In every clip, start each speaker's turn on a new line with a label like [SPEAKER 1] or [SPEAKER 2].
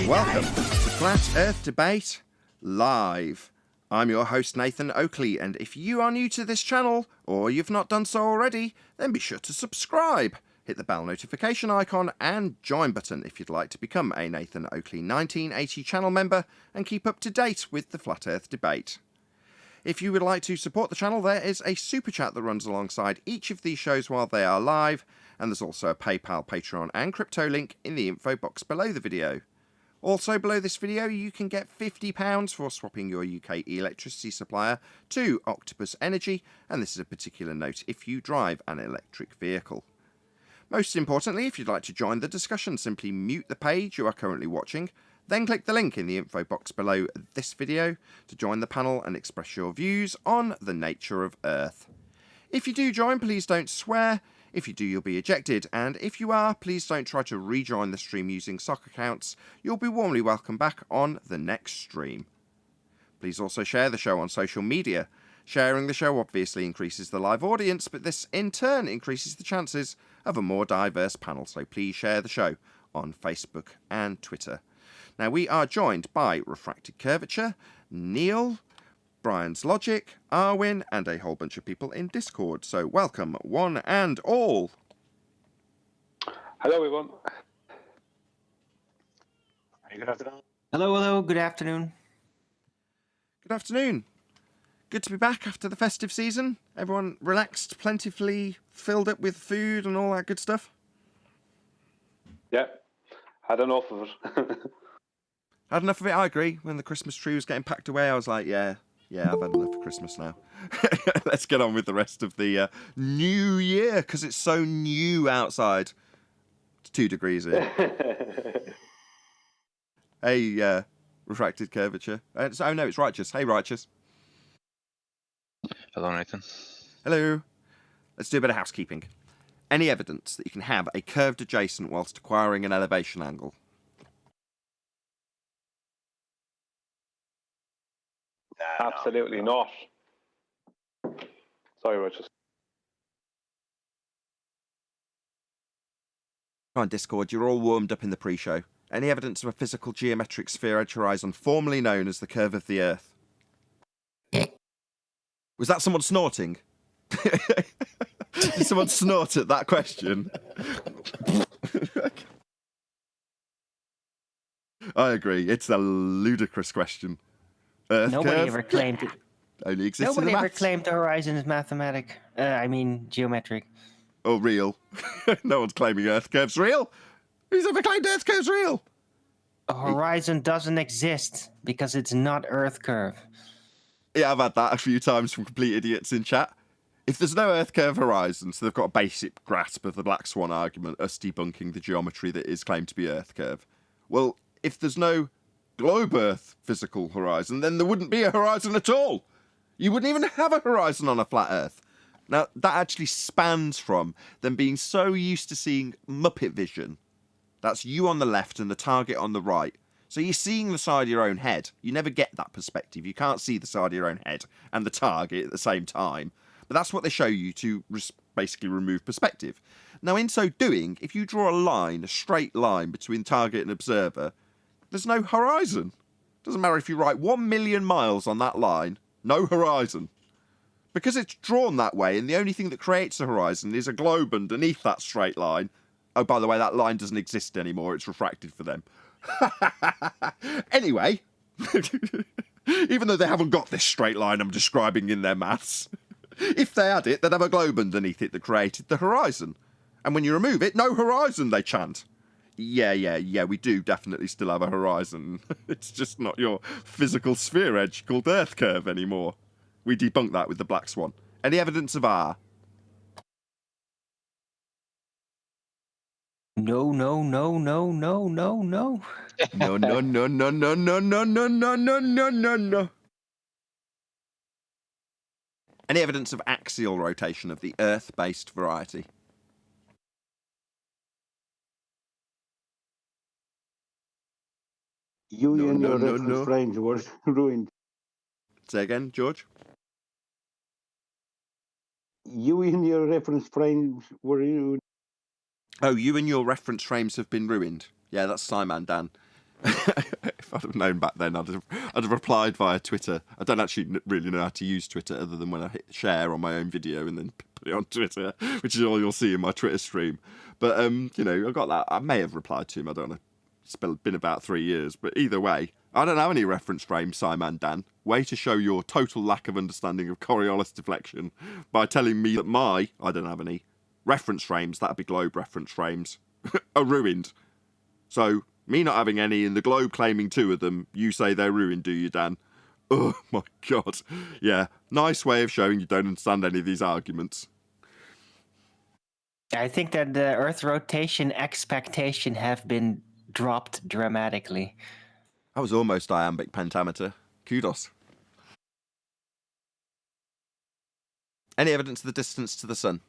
[SPEAKER 1] Welcome to Flat Earth Debate Live. I'm your host Nathan Oakley, and if you are new to this channel, or you've not done so already, then be sure to subscribe. Hit the bell notification icon and join button if you'd like to become a Nathan Oakley 1980 channel member and keep up to date with the Flat Earth Debate. If you would like to support the channel, there is a super chat that runs alongside each of these shows while they are live, and there's also a PayPal, Patreon and crypto link in the info box below the video. Also below this video you can get £50 for swapping your UK electricity supplier to Octopus Energy, and this is a particular note if you drive an electric vehicle. Most importantly, if you'd like to join the discussion, simply mute the page you are currently watching, then click the link in the info box below this video to join the panel and express your views on the nature of Earth. If you do join, please don't swear. If you do, you'll be ejected, and if you are, please don't try to rejoin the stream using sock accounts. You'll be warmly welcome back on the next stream. Please also share the show on social media. Sharing the show obviously increases the live audience, but this in turn increases the chances of a more diverse panel, so please share the show on Facebook and Twitter. Now, we are joined by Refracted Curvature, Neil, Brian's Logic, Arwin, and a whole bunch of people in Discord. So welcome, one and all.
[SPEAKER 2] Hello, everyone.
[SPEAKER 3] Good afternoon.
[SPEAKER 4] Hello, good afternoon.
[SPEAKER 1] Good afternoon. Good to be back after the festive season. Everyone relaxed, plentifully filled up with food and all that good stuff?
[SPEAKER 2] Yeah, had enough of it.
[SPEAKER 1] Had enough of it, I agree. When the Christmas tree was getting packed away, I was like, yeah, I've had enough of Christmas now. Let's get on with the rest of the new year, because it's so new outside. It's 2 degrees here. Hey, Refracted Curvature. Oh, no, it's Righteous. Hey, Righteous.
[SPEAKER 3] Hello, Nathan.
[SPEAKER 1] Hello. Let's do a bit of housekeeping. Any evidence that you can have a curved adjacent whilst acquiring an elevation angle?
[SPEAKER 2] Absolutely not. Sorry, Richard.
[SPEAKER 1] Come on, Discord, you're all warmed up in the pre-show. Any evidence of a physical geometric sphere edge horizon formerly known as the curve of the Earth? Was that someone snorting? Did someone snort at that question? I agree. It's a ludicrous question. Earth
[SPEAKER 4] Nobody
[SPEAKER 1] curve
[SPEAKER 4] ever claimed it.
[SPEAKER 1] only exists
[SPEAKER 4] Nobody
[SPEAKER 1] in the
[SPEAKER 4] ever
[SPEAKER 1] maths.
[SPEAKER 4] claimed the horizon is mathematic. Geometric.
[SPEAKER 1] Or real. No one's claiming Earth curve's real. Who's ever claimed Earth curve's real?
[SPEAKER 4] A horizon doesn't exist because it's not Earth curve.
[SPEAKER 1] Yeah, I've had that a few times from complete idiots in chat. If there's no Earth curve horizon, so they've got a basic grasp of the Black Swan argument, us debunking the geometry that is claimed to be Earth curve. Well, if there's no globe Earth physical horizon, then there wouldn't be a horizon at all. You wouldn't even have a horizon on a flat Earth. Now, that actually spans from them being so used to seeing Muppet vision. That's you on the left and the target on the right. So you're seeing the side of your own head. You never get that perspective. You can't see the side of your own head and the target at the same time. But that's what they show you to basically remove perspective. Now, in so doing, if you draw a line, a straight line between target and observer, there's no horizon. Doesn't matter if you write 1 million miles on that line, no horizon. Because it's drawn that way, and the only thing that creates a horizon is a globe underneath that straight line. Oh, by the way, that line doesn't exist anymore. It's refracted for them. Anyway, even though they haven't got this straight line I'm describing in their maths, if they had it, they'd have a globe underneath it that created the horizon. And when you remove it, no horizon, they chant. Yeah, we do definitely still have a horizon. It's just not your physical sphere edge called Earth curve anymore. We debunked that with the Black Swan. Any evidence of R?
[SPEAKER 4] No.
[SPEAKER 1] No. Any evidence of axial rotation of the Earth-based variety?
[SPEAKER 5] You
[SPEAKER 1] No,
[SPEAKER 5] and
[SPEAKER 1] no,
[SPEAKER 5] your
[SPEAKER 1] no,
[SPEAKER 5] reference
[SPEAKER 1] no.
[SPEAKER 5] range was ruined.
[SPEAKER 1] Say again, George?
[SPEAKER 5] You and your reference frames were ruined.
[SPEAKER 1] Oh, you and your reference frames have been ruined. Yeah, that's Simon Dan. If I'd have known back then, I'd have replied via Twitter. I don't actually really know how to use Twitter other than when I hit share on my own video and then put it on Twitter, which is all you'll see in my Twitter stream. But you know, I got that. I may have replied to him. I don't know. It's been about 3 years, but either way, I don't have any reference frames, Simon Dan. Way to show your total lack of understanding of Coriolis deflection by telling me that I don't have any reference frames, that'd be globe reference frames, are ruined. So, me not having any and the globe claiming 2 of them, you say they're ruined, do you, Dan? Oh my God. Yeah, nice way of showing you don't understand any of these arguments.
[SPEAKER 4] I think that the Earth rotation expectation have been dropped dramatically.
[SPEAKER 1] That was almost iambic pentameter. Kudos. Any evidence of the distance to the sun?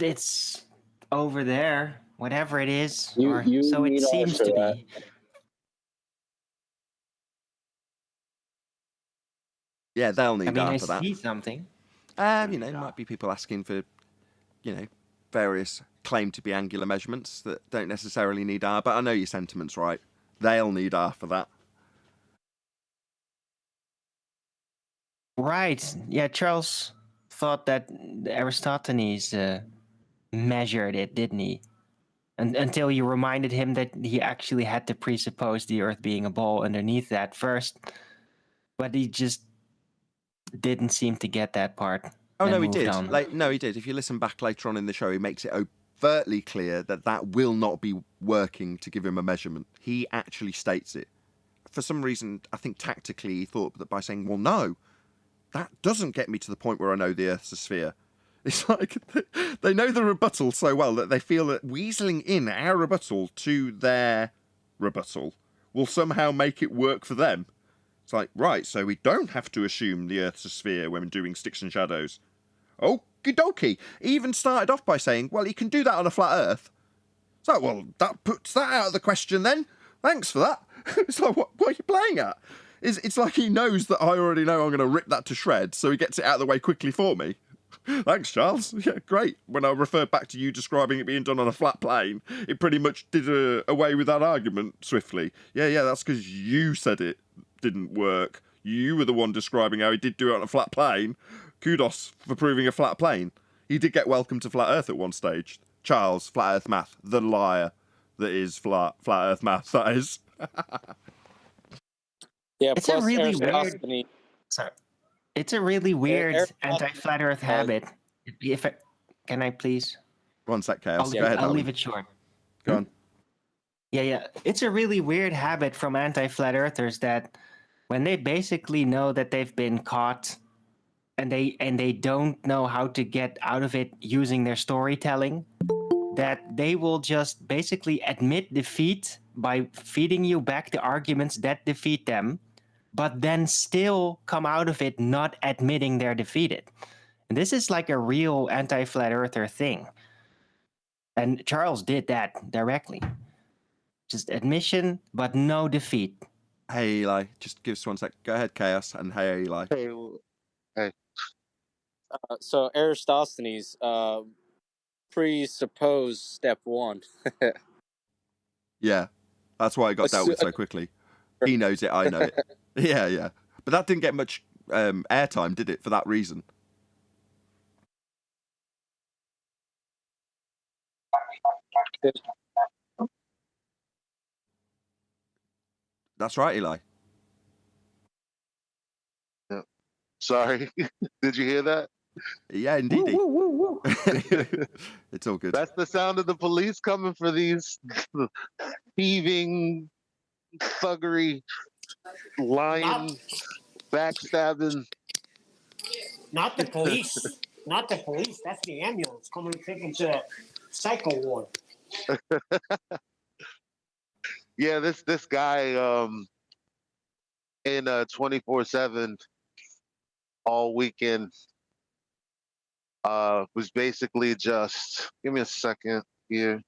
[SPEAKER 4] It's over there, whatever it is,
[SPEAKER 5] You-
[SPEAKER 4] or
[SPEAKER 5] you
[SPEAKER 4] so it
[SPEAKER 5] need
[SPEAKER 4] seems
[SPEAKER 5] also
[SPEAKER 4] to
[SPEAKER 5] that.
[SPEAKER 4] be.
[SPEAKER 1] Yeah, they'll
[SPEAKER 4] I
[SPEAKER 1] need
[SPEAKER 4] mean,
[SPEAKER 1] R
[SPEAKER 4] I
[SPEAKER 1] for that.
[SPEAKER 4] see something.
[SPEAKER 1] You know, might be people asking for, you know, various claim to be angular measurements that don't necessarily need R, but I know your sentiment's right. They'll need R for that.
[SPEAKER 4] Right. Yeah, Charles thought that Eratosthenes measured it, didn't he? Until you reminded him that he actually had to presuppose the Earth being a ball underneath that first. But he just didn't seem to get that part.
[SPEAKER 1] Oh,
[SPEAKER 4] and
[SPEAKER 1] no, he
[SPEAKER 4] moved
[SPEAKER 1] did.
[SPEAKER 4] on.
[SPEAKER 1] No, he did. If you listen back later on in the show, he makes it overtly clear that that will not be working to give him a measurement. He actually states it. For some reason, I think tactically, he thought that by saying, well, no, that doesn't get me to the point where I know the Earth's a sphere. It's like they know the rebuttal so well that they feel that weaseling in our rebuttal to their rebuttal will somehow make it work for them. It's like, right, so we don't have to assume the Earth's a sphere when doing sticks and shadows. Okie dokie. He even started off by saying, well, he can do that on a flat Earth. It's like, well, that puts that out of the question then. Thanks for that. It's like, what are you playing at? It's like he knows that I already know I'm going to rip that to shreds, so he gets it out of the way quickly for me. Thanks, Charles. Yeah, great. When I referred back to you describing it being done on a flat plane, it pretty much did away with that argument swiftly. Yeah, that's because you said it didn't work. You were the one describing how he did do it on a flat plane. Kudos for proving a flat plane. He did get welcome to Flat Earth at one stage. Charles, Flat Earth Math, the liar that is Flat Earth Math, that is.
[SPEAKER 3] Yeah,
[SPEAKER 4] It's a
[SPEAKER 3] plus
[SPEAKER 4] really
[SPEAKER 3] Eratosthenes.
[SPEAKER 4] weird. Sorry. It's a really weird anti-flat Earth habit. Can I please?
[SPEAKER 1] One sec, Chaos. Go
[SPEAKER 4] I'll
[SPEAKER 1] ahead,
[SPEAKER 4] leave
[SPEAKER 1] Alan.
[SPEAKER 4] it short.
[SPEAKER 1] Go on.
[SPEAKER 4] Yeah. It's a really weird habit from anti-flat earthers that when they basically know that they've been caught and they don't know how to get out of it using their storytelling, that they will just basically admit defeat by feeding you back the arguments that defeat them, but then still come out of it not admitting they're defeated. And this is like a real anti-flat earther thing. And Charles did that directly. Just admission, but no defeat.
[SPEAKER 1] Hey, Eli. Just give us 1 sec. Go ahead, Chaos. And hey, Eli.
[SPEAKER 5] Hey,
[SPEAKER 3] So Eratosthenes presupposed step 1.
[SPEAKER 1] Yeah. That's why it got dealt with so quickly. He knows it, I know it. Yeah. But that didn't get much airtime, did it, for that reason? That's right, Eli.
[SPEAKER 6] Sorry, did you hear that?
[SPEAKER 1] Yeah, indeed. It's all good.
[SPEAKER 6] That's the sound of the police coming for these thieving, thuggery, lying, backstabbing.
[SPEAKER 7] Not the police. Not the police. That's the ambulance coming to take him to the psycho ward.
[SPEAKER 6] Yeah, this guy in 24/7 all weekend was basically just, give me a second here.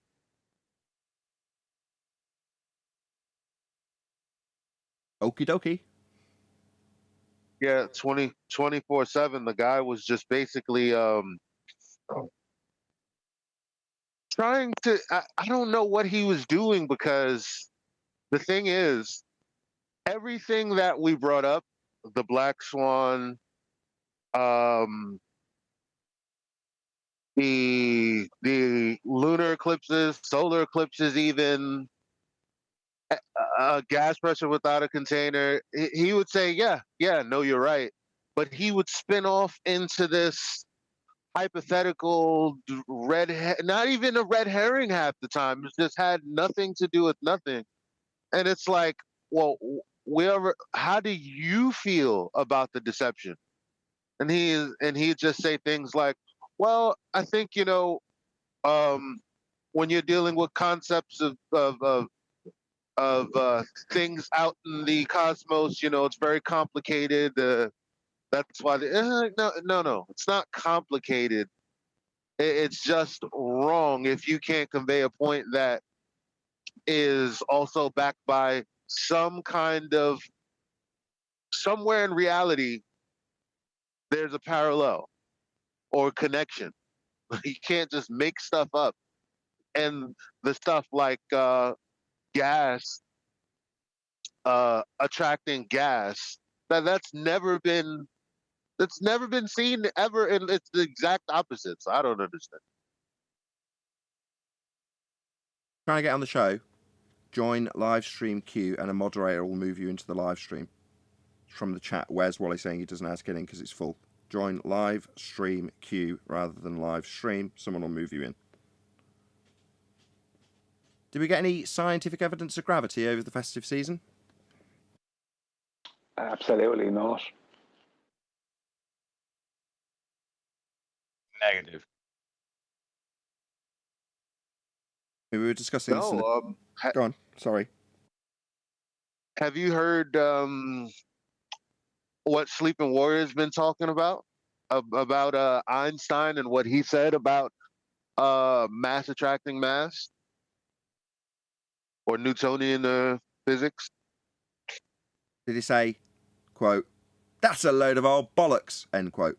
[SPEAKER 1] Okie dokie.
[SPEAKER 6] Yeah, 24/7. The guy was just basically trying to. I don't know what he was doing, because the thing is, everything that we brought up, the black swan, um, the lunar eclipses, solar eclipses, even gas pressure without a container, he would say, yeah, no, you're right. But he would spin off into this hypothetical not even a red herring half the time. It just had nothing to do with nothing. And it's like, well, how do you feel about the deception? And he'd just say things like, well, I think, when you're dealing with concepts of things out in the cosmos, it's very complicated. That's why no, it's not complicated. It's just wrong if you can't convey a point that is also backed by some kind of, somewhere in reality there's a parallel or connection. You can't just make stuff up. And the stuff like gas attracting gas, that's never been seen ever, and it's the exact opposite. So I don't understand.
[SPEAKER 1] Trying to get on the show, join live stream queue and a moderator will move you into the live stream. From the chat, where's Wally saying he doesn't know how to get in because it's full. Join live stream queue rather than live stream. Someone will move you in. Did we get any scientific evidence of gravity over the festive season?
[SPEAKER 2] Absolutely not.
[SPEAKER 8] Negative.
[SPEAKER 1] We were discussing this. Go on. Sorry.
[SPEAKER 6] Have you heard what Sleeping Warrior's been talking about Einstein and what he said about mass attracting mass, or Newtonian physics?
[SPEAKER 1] Did he say, quote, "That's a load of old bollocks," end quote?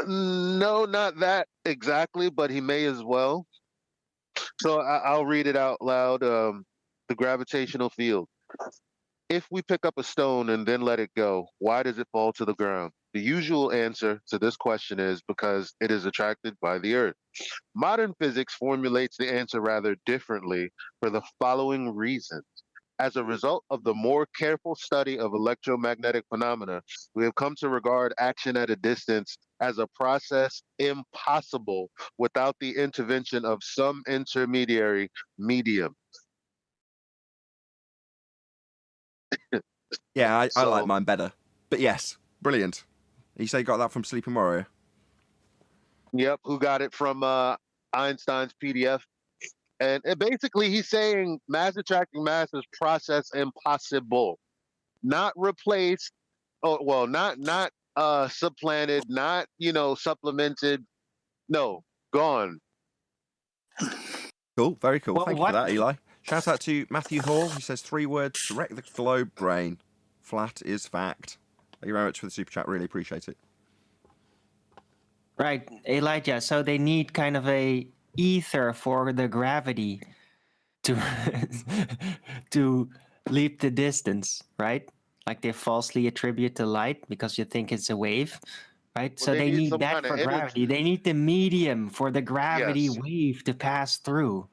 [SPEAKER 6] No, not that exactly, but he may as well. So I'll read it out loud. The gravitational field. If we pick up a stone and then let it go, why does it fall to the ground? The usual answer to this question is because it is attracted by the Earth. Modern physics formulates the answer rather differently for the following reasons. As a result of the more careful study of electromagnetic phenomena, we have come to regard action at a distance as a process impossible without the intervention of some intermediary medium.
[SPEAKER 1] Yeah, I like mine better. But yes, brilliant. You say you got that from Sleeping Warrior?
[SPEAKER 6] Yep, who got it from Einstein's PDF. And basically he's saying mass attracting mass is process impossible. Not replaced, not supplanted, not, supplemented. No, gone.
[SPEAKER 1] Cool, very cool.
[SPEAKER 4] Well,
[SPEAKER 1] Thank you for that, Eli. Shout out to Matthew Hall, who says 3 words to wreck the globe brain. Flat is fact. Thank you very much for the super chat. Really appreciate it.
[SPEAKER 4] Right, Elijah. So they need kind of a ether for the gravity to to leap the distance, right? Like they falsely attribute to light because you think it's a wave, right?
[SPEAKER 6] Well,
[SPEAKER 4] So they need
[SPEAKER 6] some
[SPEAKER 4] that
[SPEAKER 6] kind of
[SPEAKER 4] for gravity.
[SPEAKER 6] energy.
[SPEAKER 4] They need the medium for the gravity
[SPEAKER 6] Yes.
[SPEAKER 4] wave to pass through.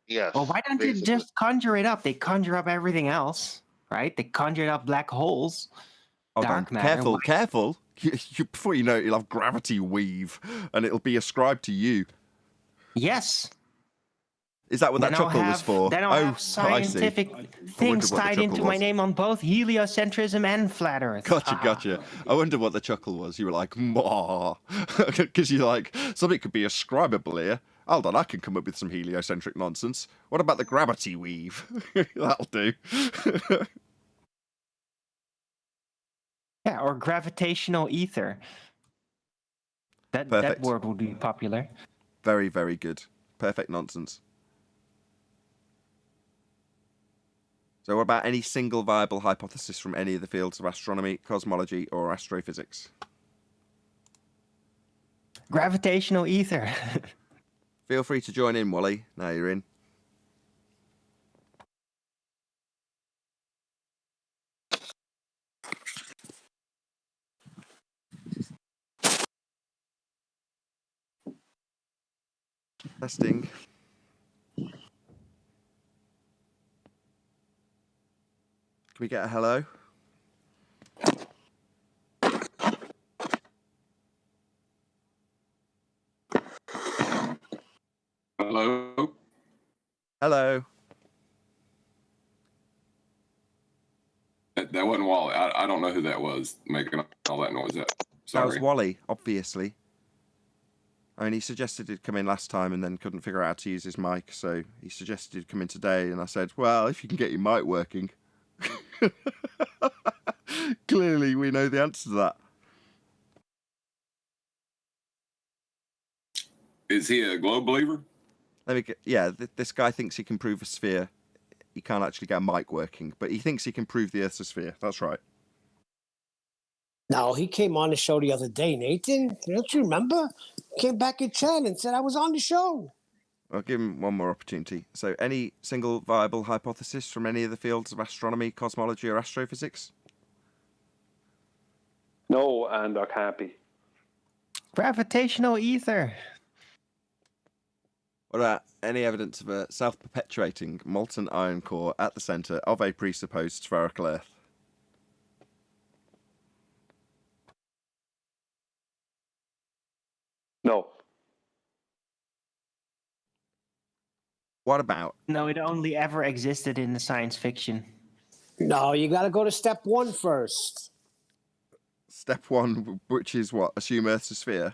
[SPEAKER 6] Yes.
[SPEAKER 4] Well, why don't you
[SPEAKER 6] basically.
[SPEAKER 4] just conjure it up? They conjure up everything else, right? They conjured up black holes, dark matter.
[SPEAKER 1] Careful. Before you know it, you'll have gravity weave, and it'll be ascribed to you.
[SPEAKER 4] Yes.
[SPEAKER 1] Is that what that chuckle was for?
[SPEAKER 4] Then I'll have scientific things tied into my name on both heliocentrism and flat Earth.
[SPEAKER 1] Gotcha. I wonder what the chuckle was. You were like, "Mwah," because you're like, something could be ascribable here. Hold on, I can come up with some heliocentric nonsense. What about the gravity weave? That'll do.
[SPEAKER 4] Yeah, or gravitational ether. That word would be popular.
[SPEAKER 1] Very, very good. Perfect nonsense. So what about any single viable hypothesis from any of the fields of astronomy, cosmology, or astrophysics?
[SPEAKER 4] Gravitational ether.
[SPEAKER 1] Feel free to join in, Wally. Now you're in. Testing. Can we get a hello?
[SPEAKER 8] Hello.
[SPEAKER 1] Hello.
[SPEAKER 8] That wasn't Wally. I don't know who that was making all that noise.
[SPEAKER 1] That
[SPEAKER 8] Sorry.
[SPEAKER 1] was Wally, obviously. I mean, he suggested he'd come in last time and then couldn't figure out how to use his mic, so he suggested he'd come in today, and I said, well, if you can get your mic working. Clearly, we know the answer to that.
[SPEAKER 8] Is he a globe believer?
[SPEAKER 1] This guy thinks he can prove a sphere. He can't actually get a mic working, but he thinks he can prove the Earth's a sphere. That's right.
[SPEAKER 7] No, he came on the show the other day, Nathan. Don't you remember? Came back in chat and said I was on the show.
[SPEAKER 1] I'll give him one more opportunity. So, any single viable hypothesis from any of the fields of astronomy, cosmology, or astrophysics?
[SPEAKER 2] No, and there can't be.
[SPEAKER 4] Gravitational ether.
[SPEAKER 1] What about any evidence of a self-perpetuating molten iron core at the centre of a presupposed spherical Earth?
[SPEAKER 2] No.
[SPEAKER 1] What about?
[SPEAKER 4] No, it only ever existed in the science fiction.
[SPEAKER 7] No, you got to go to step one first.
[SPEAKER 1] Step one, which is what? Assume Earth's a sphere?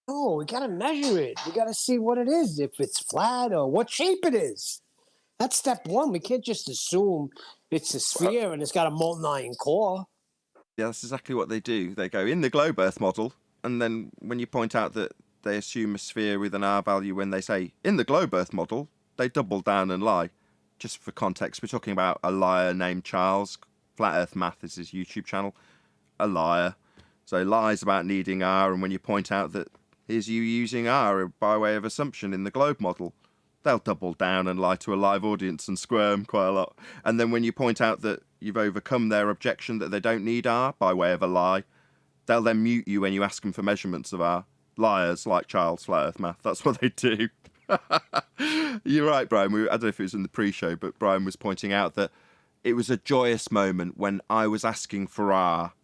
[SPEAKER 7] Oh, we got to measure it. We got to see what it is, if it's flat or what shape it is. That's step one. We can't just assume it's a sphere and it's got a molten iron core.
[SPEAKER 1] Yeah, that's exactly what they do. They go in the globe Earth model, and then when you point out that they assume a sphere with an R value when they say in the globe Earth model, they double down and lie. Just for context, we're talking about a liar named Charles. Flat Earth Math is his YouTube channel. A liar. So lies about needing R, and when you point out that here's you using R by way of assumption in the globe model, they'll double down and lie to a live audience and squirm quite a lot. And then when you point out that you've overcome their objection that they don't need R by way of a lie, they'll then mute you when you ask them for measurements of R. Liars like Charles, Flat Earth Math. That's what they do. You're right, Brian. I don't know if it was in the pre-show, but Brian was pointing out that it was a joyous moment when I was asking for R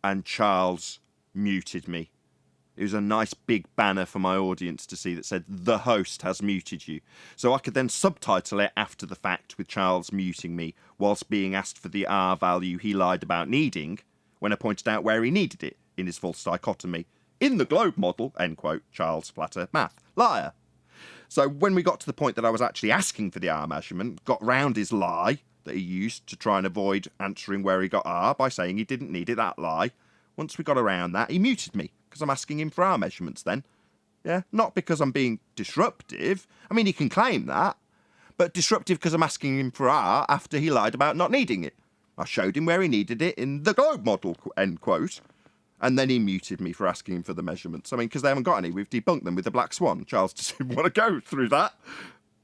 [SPEAKER 1] and Charles muted me. It was a nice big banner for my audience to see that said, the host has muted you. So I could then subtitle it after the fact with Charles muting me whilst being asked for the R value he lied about needing when I pointed out where he needed it in his false dichotomy. In the globe model, end quote, Charles, Flat Earth Math. Liar. So when we got to the point that I was actually asking for the R measurement, got round his lie that he used to try and avoid answering where he got R by saying he didn't need it, that lie. Once we got around that, he muted me because I'm asking him for R measurements then. Yeah, not because I'm being disruptive. I mean, he can claim that, but disruptive because I'm asking him for R after he lied about not needing it. I showed him where he needed it in the globe model, end quote. And then he muted me for asking him for the measurements. I mean, because they haven't got any. We've debunked them with the black swan. Charles doesn't want to go through that.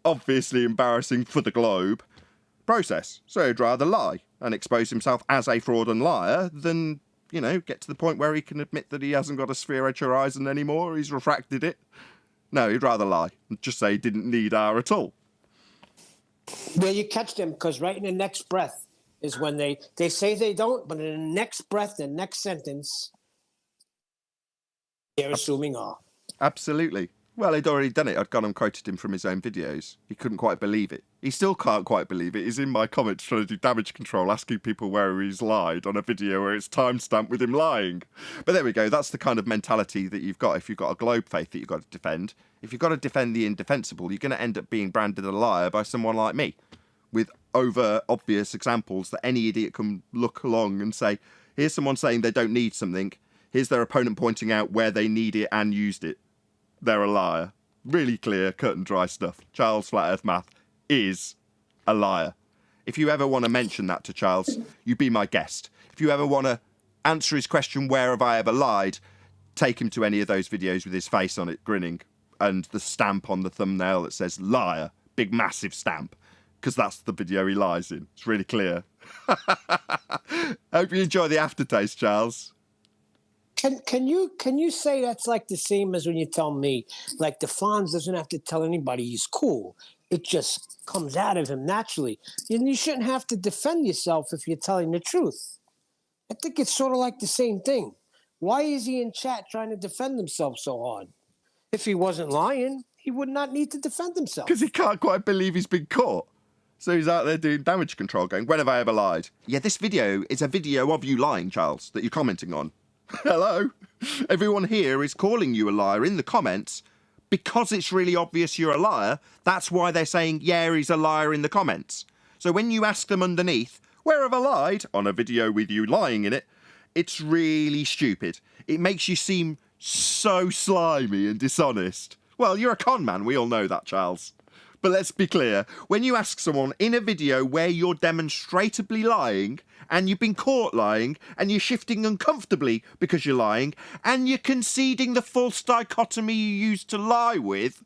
[SPEAKER 1] Obviously embarrassing for the globe process. So he'd rather lie and expose himself as a fraud and liar than, you know, get to the point where he can admit that he hasn't got a sphere edge horizon anymore. He's refracted it. No, he'd rather lie and just say he didn't need R at all.
[SPEAKER 7] Well, you catch them because right in the next breath is when they say they don't, but in the next breath, the next sentence, they're assuming R.
[SPEAKER 1] Absolutely. Well, he'd already done it. I'd gone and quoted him from his own videos. He couldn't quite believe it. He still can't quite believe it. He's in my comments trying to do damage control, asking people where he's lied on a video where it's timestamped with him lying. But there we go. That's the kind of mentality that you've got if you've got a globe faith that you've got to defend. If you've got to defend the indefensible, you're going to end up being branded a liar by someone like me, with over obvious examples that any idiot can look along and say, here's someone saying they don't need something. Here's their opponent pointing out where they need it and used it. They're a liar. Really clear, cut and dry stuff. Charles Flat Earth Math is a liar. If you ever want to mention that to Charles, you be my guest. If you ever want to answer his question, where have I ever lied, take him to any of those videos with his face on it, grinning, and the stamp on the thumbnail that says liar, big massive stamp, because that's the video he lies in. It's really clear. Hope you enjoy the aftertaste, Charles.
[SPEAKER 7] Can you say that's like the same as when you tell me, like the Fonz doesn't have to tell anybody he's cool. It just comes out of him naturally. And you shouldn't have to defend yourself if you're telling the truth. I think it's sort of like the same thing. Why is he in chat trying to defend himself so hard? If he wasn't lying, he would not need to defend himself.
[SPEAKER 1] Because he can't quite believe he's been caught. So he's out there doing damage control going, when have I ever lied? Yeah, this video is a video of you lying, Charles, that you're commenting on. Hello? Everyone here is calling you a liar in the comments because it's really obvious you're a liar. That's why they're saying, yeah, he's a liar in the comments. So when you ask them underneath, where have I lied? On a video with you lying in it, it's really stupid. It makes you seem so slimy and dishonest. Well, you're a con man. We all know that, Charles. But let's be clear. When you ask someone in a video where you're demonstrably lying, and you've been caught lying, and you're shifting uncomfortably because you're lying, and you're conceding the false dichotomy you used to lie with,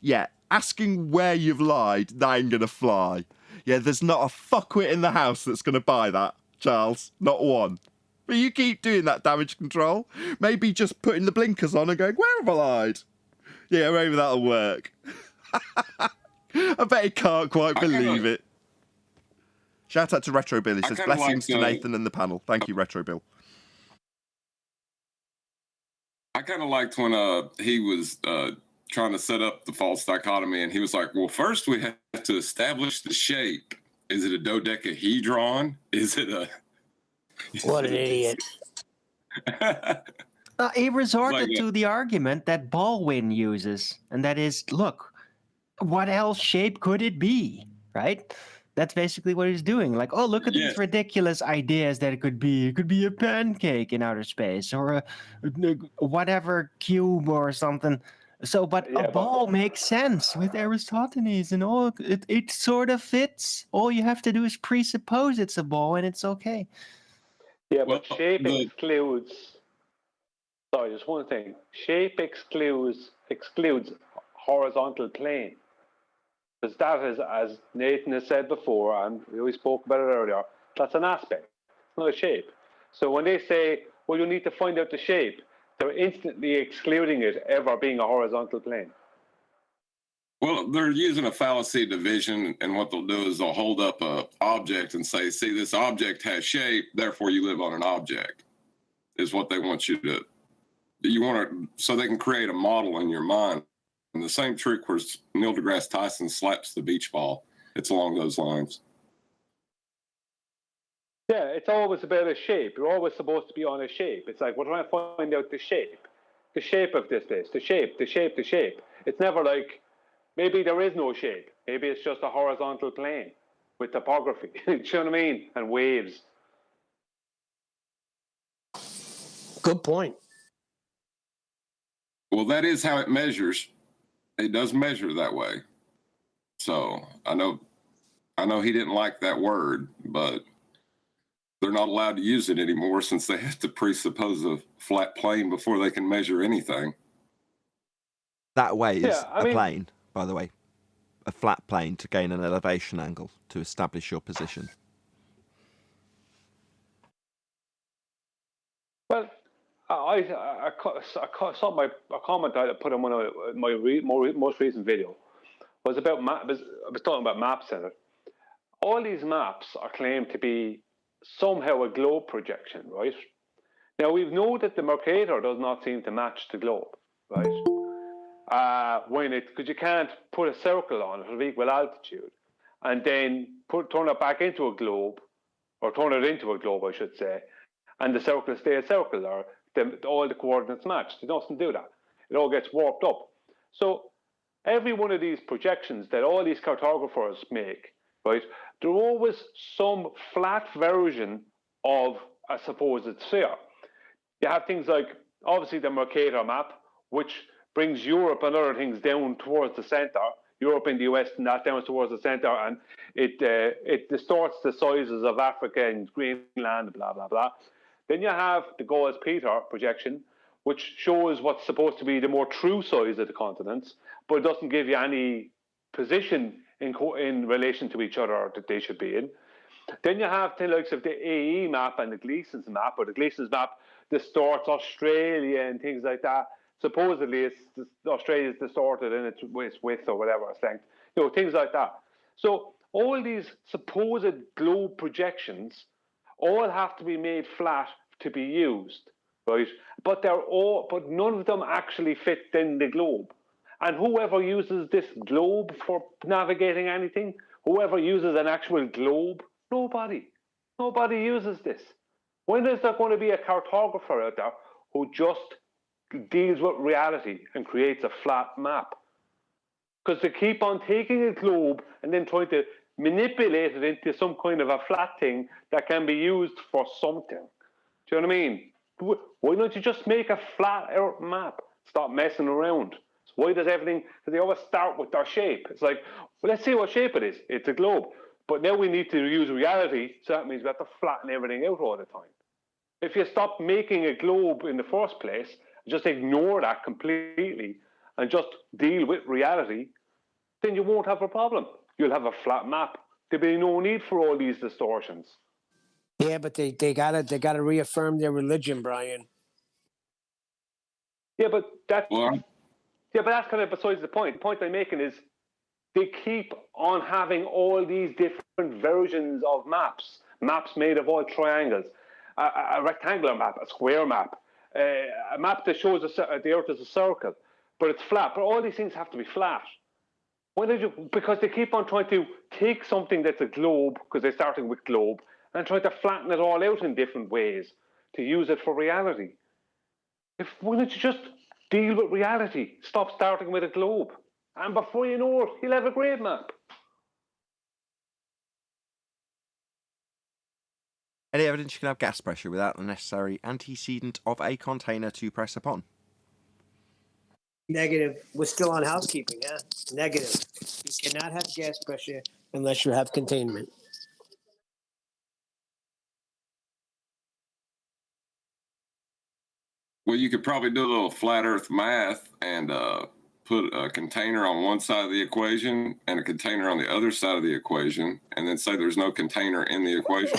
[SPEAKER 1] yeah, asking where you've lied, that ain't gonna fly. Yeah, there's not a fuckwit in the house that's gonna buy that, Charles. Not one. But you keep doing that damage control. Maybe just putting the blinkers on and going, where have I lied? Yeah, maybe that'll work. I bet he can't quite believe it. Shout out to Retro Bill. He says, blessings to Nathan and the panel. Thank you, Retro Bill.
[SPEAKER 8] I kind of liked when he was trying to set up the false dichotomy, and he was like, well, first we have to establish the shape. Is it a dodecahedron? Is it a...
[SPEAKER 7] What an idiot.
[SPEAKER 4] He resorted to the argument that Baldwin uses, and that is, look, what else shape could it be, right? That's basically what he's doing. Like, oh, look at these ridiculous ideas that it could be. It could be a pancake in outer space, or a whatever cube or something. So, but a ball makes sense with Eratosthenes and all. It sort of fits. All you have to do is presuppose it's a ball, and it's okay.
[SPEAKER 2] Yeah, but shape excludes. Sorry, just one thing. Shape excludes horizontal plane. Because that is, as Nathan has said before, and we spoke about it earlier, that's an aspect. It's not a shape. So when they say, well, you need to find out the shape, they're instantly excluding it ever being a horizontal plane.
[SPEAKER 8] Well, they're using a fallacy division, and what they'll do is they'll hold up an object and say, see, this object has shape, therefore you live on an object, is what they want you to. You want to, so they can create a model in your mind. And the same trick where Neil deGrasse Tyson slaps the beach ball. It's along those lines.
[SPEAKER 2] Yeah, it's always about a shape. You're always supposed to be on a shape. It's like, we're trying to find out the shape of this place, the shape. It's never like, maybe there is no shape. Maybe it's just a horizontal plane with topography. Do you know what I mean? And waves.
[SPEAKER 7] Good point.
[SPEAKER 8] Well, that is how it measures. It does measure that way. So I know he didn't like that word, but they're not allowed to use it anymore since they have to presuppose a flat plane before they can measure anything.
[SPEAKER 1] That way is plane, by the way. A flat plane to gain an elevation angle to establish your position.
[SPEAKER 2] Well, I saw a comment I put on one of my most recent video was about I was talking about maps in it. All these maps are claimed to be somehow a globe projection, right? Now we know that the Mercator does not seem to match the globe, right? Because you can't put a circle on it of equal altitude and then turn it back into a globe, or turn it into a globe, I should say, and the circle stays a circle, or all the coordinates match. It doesn't do that. It all gets warped up. So every one of these projections that all these cartographers make, right, there's always some flat version of a supposed sphere. You have things like, obviously, the Mercator map, which brings Europe and other things down towards the center, Europe and the US and that down towards the center, and it distorts the sizes of Africa and Greenland, blah, blah, blah. Then you have the Gauss-Peter projection, which shows what's supposed to be the more true size of the continents, but it doesn't give you any position in relation to each other that they should be in. Then you have the likes of the AE map and the Gleason's map, or the Gleason's map distorts Australia and things like that. Supposedly, Australia's distorted in its width or whatever, its length, things like that. So all these supposed globe projections all have to be made flat to be used, right? But none of them actually fit in the globe. And whoever uses this globe for navigating anything, whoever uses an actual globe, nobody uses this. When is there going to be a cartographer out there who just deals with reality and creates a flat map? Because they keep on taking a globe and then trying to manipulate it into some kind of a flat thing that can be used for something. Do you know what I mean? Why don't you just make a flat earth map? Stop messing around. So why does everything, because they always start with their shape. It's like, well, let's see what shape it is. It's a globe. But now we need to use reality, so that means we have to flatten everything out all the time. If you stop making a globe in the first place, just ignore that completely and just deal with reality, then you won't have a problem. You'll have a flat map. There'll be no need for all these distortions.
[SPEAKER 7] Yeah, but they gotta reaffirm their religion, Brian.
[SPEAKER 2] Yeah, but that's kind of besides the point. The point I'm making is they keep on having all these different versions of maps made of all triangles, a rectangular map, a square map, a map that shows the Earth as a circle, but it's flat. But all these things have to be flat. Why did you? Because they keep on trying to take something that's a globe, because they're starting with globe, and try to flatten it all out in different ways to use it for reality. Why don't you just deal with reality? Stop starting with a globe. And before you know it, you'll have a great map.
[SPEAKER 1] Any evidence you can have gas pressure without the necessary antecedent of a container to press upon?
[SPEAKER 7] Negative. We're still on housekeeping, yeah? Negative. You cannot have gas pressure unless you have containment.
[SPEAKER 8] Well, you could probably do a little flat Earth math and put a container on one side of the equation and a container on the other side of the equation, and then say there's no container in the equation.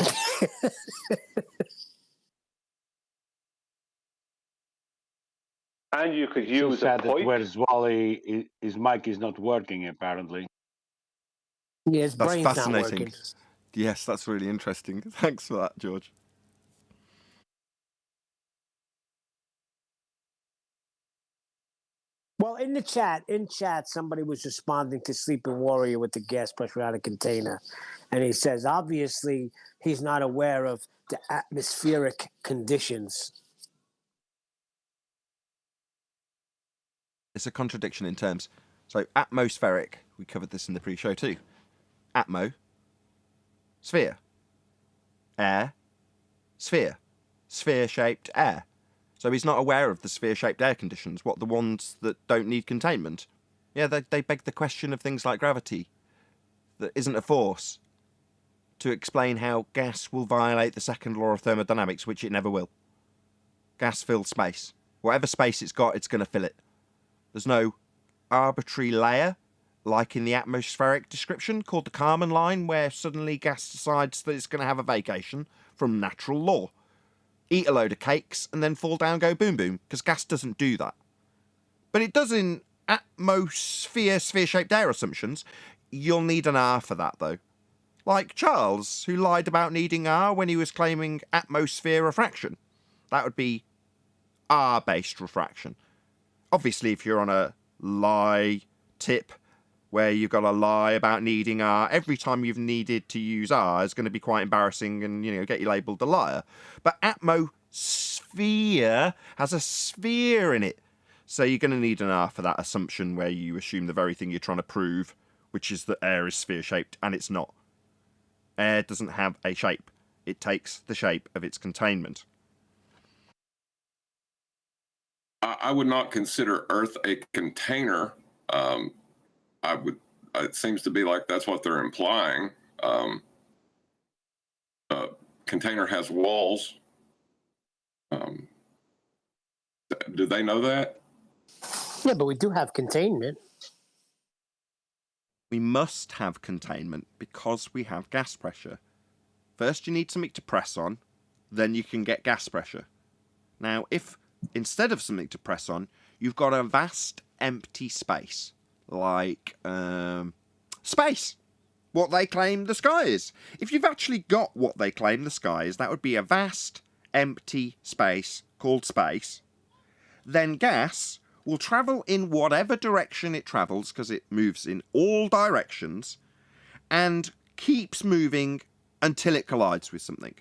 [SPEAKER 2] And you could use
[SPEAKER 5] so
[SPEAKER 2] a
[SPEAKER 5] sad that
[SPEAKER 2] pipe.
[SPEAKER 5] where's Wally, his mic is not working, apparently.
[SPEAKER 7] Yeah, his
[SPEAKER 1] That's
[SPEAKER 7] brain's not
[SPEAKER 1] fascinating.
[SPEAKER 7] working.
[SPEAKER 1] Yes, that's really interesting. Thanks for that, George.
[SPEAKER 7] Well, in chat, somebody was responding to Sleeping Warrior with the gas pressure out of container. And he says, obviously, he's not aware of the atmospheric conditions.
[SPEAKER 1] It's a contradiction in terms. So, atmospheric, we covered this in the pre-show too. Atmo, sphere. Air, sphere. Sphere-shaped air. So he's not aware of the sphere-shaped air conditions, what, the ones that don't need containment? Yeah, they beg the question of things like gravity, that isn't a force, to explain how gas will violate the second law of thermodynamics, which it never will. Gas fills space. Whatever space it's got, it's going to fill it. There's no arbitrary layer, like in the atmospheric description, called the Kármán line, where suddenly gas decides that it's going to have a vacation from natural law. Eat a load of cakes and then fall down, go boom boom, because gas doesn't do that. But it does in sphere-shaped air assumptions. You'll need an R for that, though. Like Charles, who lied about needing R when he was claiming atmosphere refraction. That would be R-based refraction. Obviously, if you're on a lie tip where you've got to lie about needing R, every time you've needed to use R is going to be quite embarrassing and, get you labelled a liar. But atmosphere has a sphere in it. So you're going to need an R for that assumption where you assume the very thing you're trying to prove, which is that air is sphere-shaped, and it's not. Air doesn't have a shape. It takes the shape of its containment.
[SPEAKER 8] I would not consider Earth a container. It seems to be like that's what they're implying. Container has walls. Do they know that?
[SPEAKER 7] Yeah, but we do have containment.
[SPEAKER 1] We must have containment because we have gas pressure. First you need something to press on, then you can get gas pressure. Now, if instead of something to press on, you've got a vast empty space, like space, what they claim the sky is. If you've actually got what they claim the sky is, that would be a vast empty space called space. Then gas will travel in whatever direction it travels, because it moves in all directions, and keeps moving until it collides with something.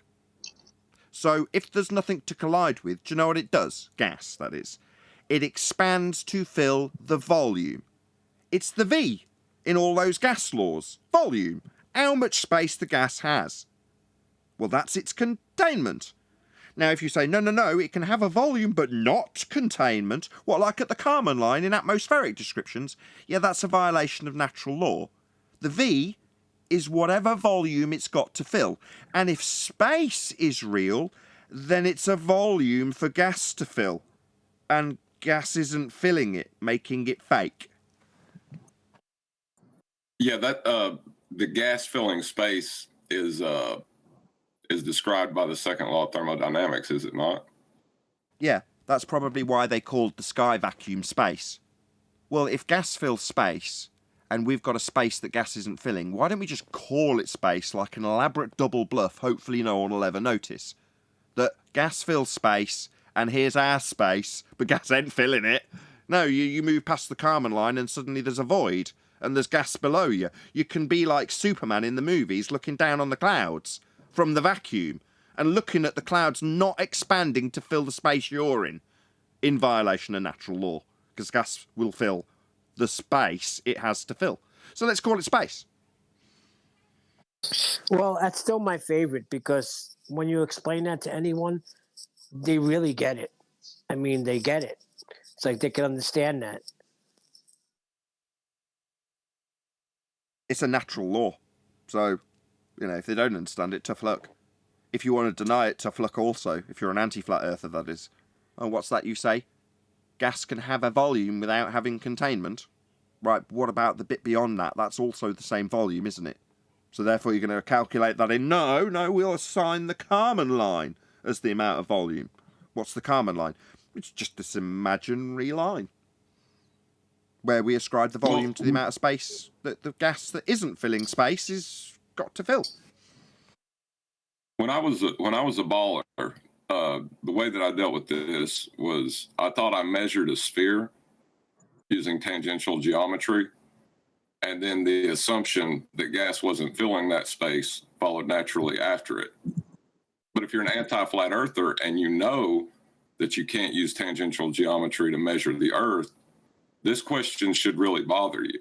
[SPEAKER 1] So if there's nothing to collide with, do you know what it does? Gas, that is. It expands to fill the volume. It's the V in all those gas laws. Volume. How much space the gas has. Well, that's its containment. Now, if you say, no, it can have a volume but not containment, what, like at the Kármán line in atmospheric descriptions? Yeah, that's a violation of natural law. The V is whatever volume it's got to fill. And if space is real, then it's a volume for gas to fill. And gas isn't filling it, making it fake.
[SPEAKER 8] Yeah, that the gas filling space is described by the second law of thermodynamics, is it not?
[SPEAKER 1] Yeah, that's probably why they called the sky vacuum space. Well, if gas fills space, and we've got a space that gas isn't filling, why don't we just call it space like an elaborate double bluff? Hopefully no one will ever notice. That gas fills space, and here's our space, but gas ain't filling it. No, you move past the Kármán line and suddenly there's a void, and there's gas below you. You can be like Superman in the movies, looking down on the clouds from the vacuum, and looking at the clouds not expanding to fill the space you're in violation of natural law, because gas will fill the space it has to fill. So let's call it space.
[SPEAKER 7] Well, that's still my favorite, because when you explain that to anyone, they really get it. I mean, they get it. It's like they can understand that.
[SPEAKER 1] It's a natural law. So, if they don't understand it, tough luck. If you want to deny it, tough luck also. If you're an anti-flat earther, that is. Oh, what's that you say? Gas can have a volume without having containment. Right, what about the bit beyond that? That's also the same volume, isn't it? So therefore you're going to calculate that in. No, we'll assign the Kármán line as the amount of volume. What's the Kármán line? It's just this imaginary line where we ascribe the volume to the amount of space that the gas that isn't filling space is got to fill.
[SPEAKER 8] When I was a baller, the way that I dealt with this was I thought I measured a sphere using tangential geometry, and then the assumption that gas wasn't filling that space followed naturally after it. But if you're an anti-flat earther and you know that you can't use tangential geometry to measure the Earth, this question should really bother you.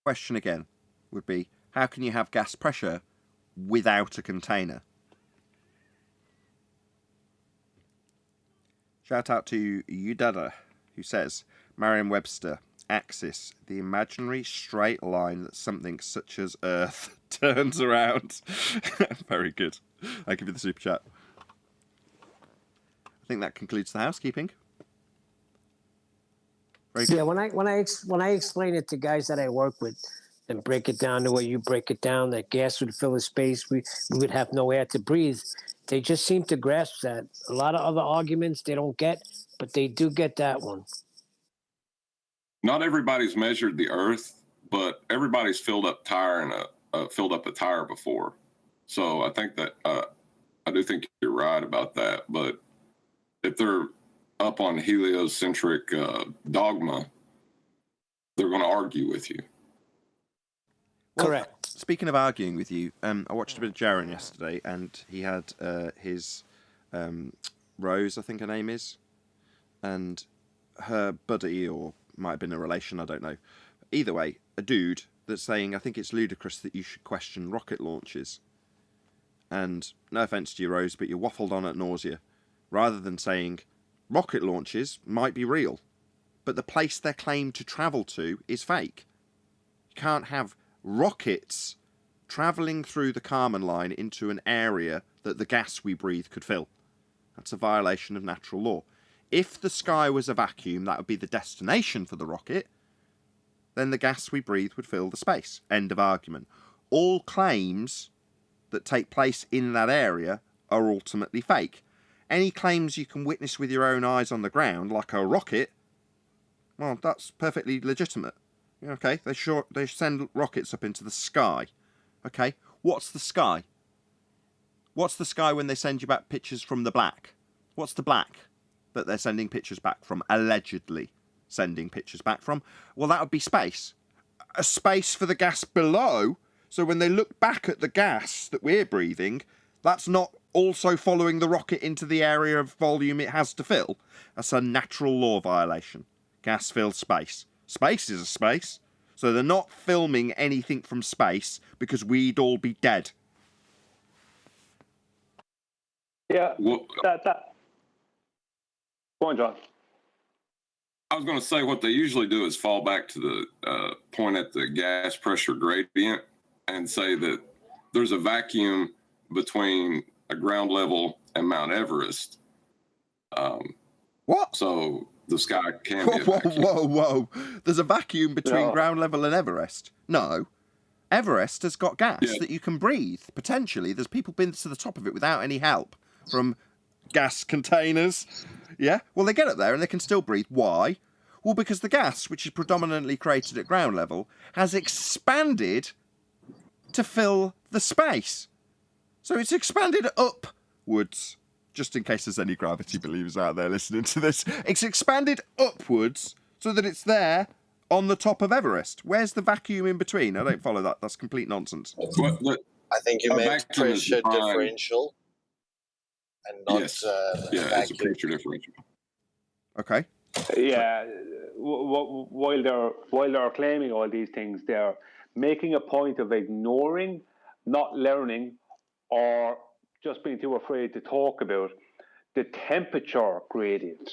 [SPEAKER 1] Question again would be, how can you have gas pressure without a container? Shout out to Udada, who says, Merriam-Webster, axis, the imaginary straight line that something such as Earth turns around. Very good. I'll give you the super chat. I think that concludes the housekeeping. Very good.
[SPEAKER 7] Yeah, when I explain it to guys that I work with and break it down the way you break it down, that gas would fill a space, we would have no air to breathe. They just seem to grasp that. A lot of other arguments they don't get, but they do get that one.
[SPEAKER 8] Not everybody's measured the Earth, but everybody's filled up a tire before. So I think that I do think you're right about that. But if they're up on heliocentric dogma, they're going to argue with you.
[SPEAKER 1] Well,
[SPEAKER 7] correct.
[SPEAKER 1] Speaking of arguing with you, I watched a bit of Jaron yesterday, and he had his Rose, I think her name is, and her buddy, or might have been a relation, I don't know. Either way, a dude that's saying, I think it's ludicrous that you should question rocket launches. And no offence to you, Rose, but you waffled on at nausea, rather than saying rocket launches might be real, but the place they're claimed to travel to is fake. You can't have rockets travelling through the Kármán line into an area that the gas we breathe could fill. That's a violation of natural law. If the sky was a vacuum, that would be the destination for the rocket, then the gas we breathe would fill the space. End of argument. All claims that take place in that area are ultimately fake. Any claims you can witness with your own eyes on the ground, like a rocket, well, that's perfectly legitimate. Okay, they send rockets up into the sky. Okay, what's the sky? What's the sky when they send you back pictures from the black? What's the black that they're sending pictures back from, allegedly sending pictures back from? Well, that would be space. A space for the gas below. So when they look back at the gas that we're breathing, that's not also following the rocket into the area of volume it has to fill. That's a natural law violation. Gas fills space. Space is a space. So they're not filming anything from space because we'd all be dead.
[SPEAKER 2] Yeah,
[SPEAKER 8] Well,
[SPEAKER 2] that. Go on, John.
[SPEAKER 8] I was going to say what they usually do is fall back to the point at the gas pressure gradient and say that there's a vacuum between a ground level and Mount Everest.
[SPEAKER 1] What?
[SPEAKER 8] So the sky can be a vacuum.
[SPEAKER 1] Whoa. There's a vacuum between ground level and Everest. No. Everest has got gas that you can breathe, potentially. There's people been to the top of it without any help from gas containers. Yeah? Well, they get up there and they can still breathe. Why? Well, because the gas, which is predominantly created at ground level, has expanded to fill the space. So it's expanded upwards. Just in case there's any gravity believers out there listening to this. It's expanded upwards so that it's there on the top of Everest. Where's the vacuum in between? I don't follow that. That's complete nonsense.
[SPEAKER 9] I think you meant pressure differential and not
[SPEAKER 8] yes. It's a pressure differential.
[SPEAKER 1] Okay.
[SPEAKER 2] Yeah, while they're claiming all these things, they're making a point of ignoring, not learning, or just being too afraid to talk about the temperature gradient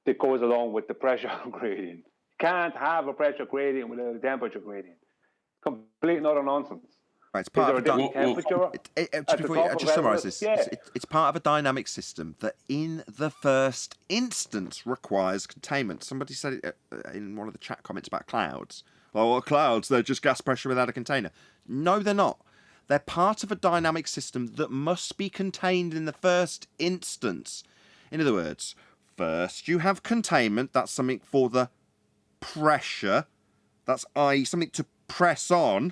[SPEAKER 2] that goes along with the pressure gradient. You can't have a pressure gradient without a temperature gradient. Complete and utter nonsense.
[SPEAKER 1] Right, it's part of
[SPEAKER 2] temperature.
[SPEAKER 1] Just summarise this. Yeah. It's part of a dynamic system that, in the first instance, requires containment. Somebody said it in one of the chat comments about clouds. Well, clouds, they're just gas pressure without a container. No, they're not. They're part of a dynamic system that must be contained in the first instance. In other words, first you have containment. That's something for the pressure. That's something to press on.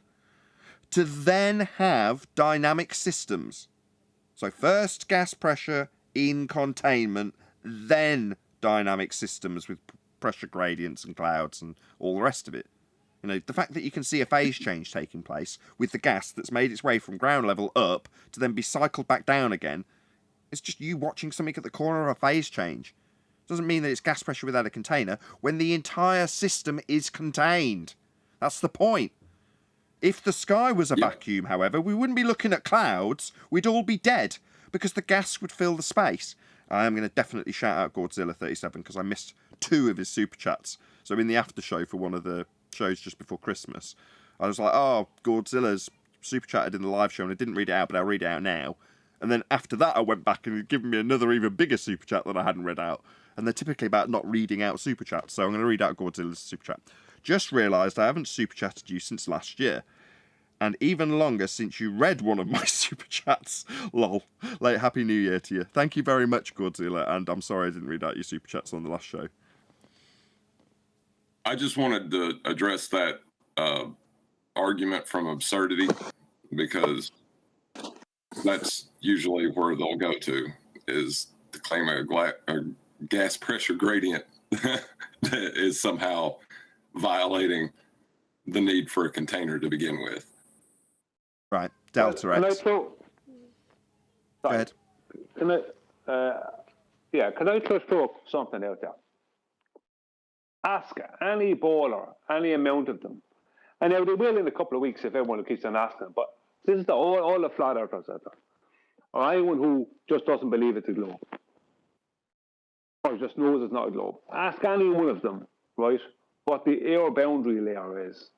[SPEAKER 1] To then have dynamic systems. So first gas pressure in containment, then dynamic systems with pressure gradients and clouds and all the rest of it. You know, the fact that you can see a phase change taking place with the gas that's made its way from ground level up to then be cycled back down again, it's just you watching something at the corner of a phase change. Doesn't mean that it's gas pressure without a container when the entire system is contained. That's the point. If the sky was a vacuum, however, we wouldn't be looking at clouds. We'd all be dead because the gas would fill the space. I am going to definitely shout out Godzilla37 because I missed 2 of his super chats. So in the after show for one of the shows just before Christmas, I was like, oh, Godzilla's super chatted in the live show and I didn't read it out, but I'll read it out now. And then after that, I went back and he'd given me another even bigger super chat that I hadn't read out. And they're typically about not reading out super chats. So I'm going to read out Godzilla's super chat. Just realised I haven't super chatted you since last year. And even longer since you read one of my super chats. Lol. Like, Happy New Year to you. Thank you very much, Godzilla. And I'm sorry I didn't read out your super chats on the last show.
[SPEAKER 8] I just wanted to address that argument from absurdity because that's usually where they'll go to, is to claim a gas pressure gradient is somehow violating the need for a container to begin with.
[SPEAKER 1] Right, Delta X.
[SPEAKER 2] Go
[SPEAKER 1] ahead.
[SPEAKER 2] Can I just throw something out there? Ask any bowler, any amount of them, and now they will in a couple of weeks if everyone keeps on asking. But this is all the flat earthers out there, or anyone who just doesn't believe it's a globe, or just knows it's not a globe. Ask any one of them, right, what the air boundary layer is.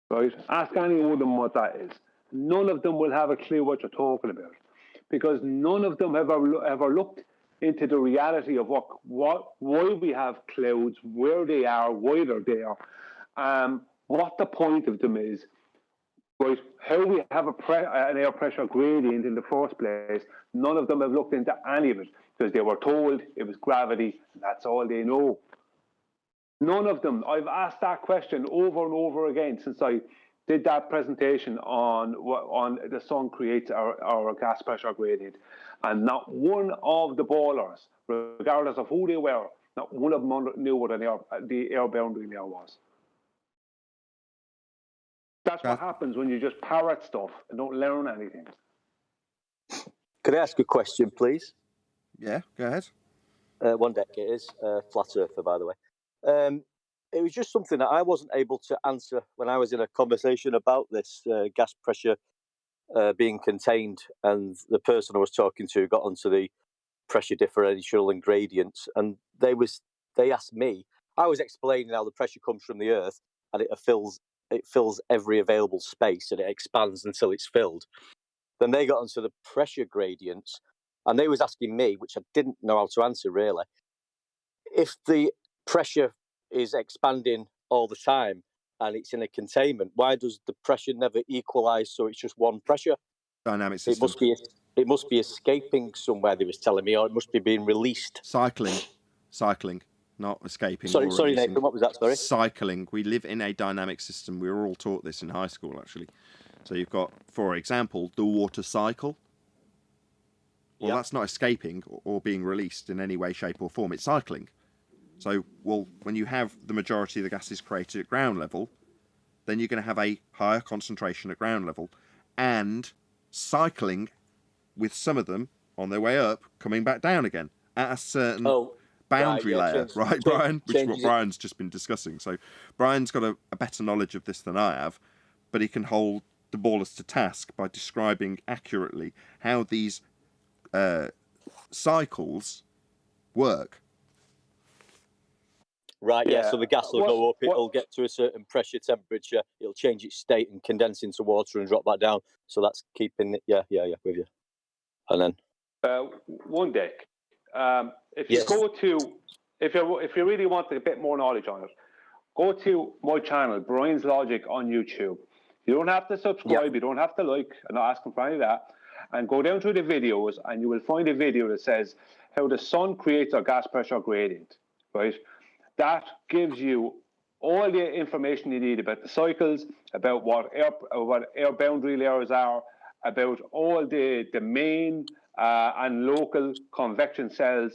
[SPEAKER 2] Right? Ask any one of them what that is. None of them will have a clue what you're talking about. because none of them have ever looked into the reality of why we have clouds, where they are, why they're there, what the point of them is, right? How we have an air pressure gradient in the first place. None of them have looked into any of it because they were told it was gravity, and that's all they know. None of them. I've asked that question over and over again since I did that presentation on the sun creates our gas pressure gradient, and not one of the ballers, regardless of who they were, not one of them knew what the air boundary layer was. That's what happens when you just parrot stuff and don't learn anything.
[SPEAKER 10] Could I ask a question, please?
[SPEAKER 1] Yeah, go ahead.
[SPEAKER 10] One deck it is, flat earther, by the way. It was just something that I wasn't able to answer when I was in a conversation about this gas pressure being contained, and the person I was talking to got onto the pressure differential and gradients, and they asked me. I was explaining how the pressure comes from the Earth, and it fills every available space, and it expands until it's filled. Then they got onto the pressure gradients, and they was asking me, which I didn't know how to answer really, if the pressure is expanding all the time and it's in a containment, why does the pressure never equalize so it's just one pressure?
[SPEAKER 1] Dynamic system.
[SPEAKER 10] It must be escaping somewhere, they was telling me, or it must be being released.
[SPEAKER 1] Cycling, not escaping.
[SPEAKER 10] Sorry, Nathan, what was that? Sorry.
[SPEAKER 1] Cycling. We live in a dynamic system. We were all taught this in high school, actually. So you've got, for example, the water cycle. Well, that's not escaping or being released in any way, shape, or form. It's cycling. So, when you have the majority of the gases created at ground level, then you're going to have a higher concentration at ground level, and cycling with some of them on their way up, coming back down again at a certain boundary layer, right, Brian? Which is what Brian's just been discussing. So Brian's got a better knowledge of this than I have, but he can hold the ballers to task by describing accurately how these cycles work.
[SPEAKER 10] Right, yeah, so the gas will go up, it'll get to a certain pressure, temperature, it'll change its state and condense into water and drop back down. So that's keeping it, yeah, with you. And then?
[SPEAKER 2] One deck. If you go to, if you really want a bit more knowledge on it, go to my channel, Brian's Logic on YouTube. You don't have to subscribe, you don't have to like, I'm not asking for any of that. And go down through the videos and you will find a video that says how the sun creates a gas pressure gradient, right? That gives you all the information you need about the cycles, about what air boundary layers are, about all the main and local convection cells.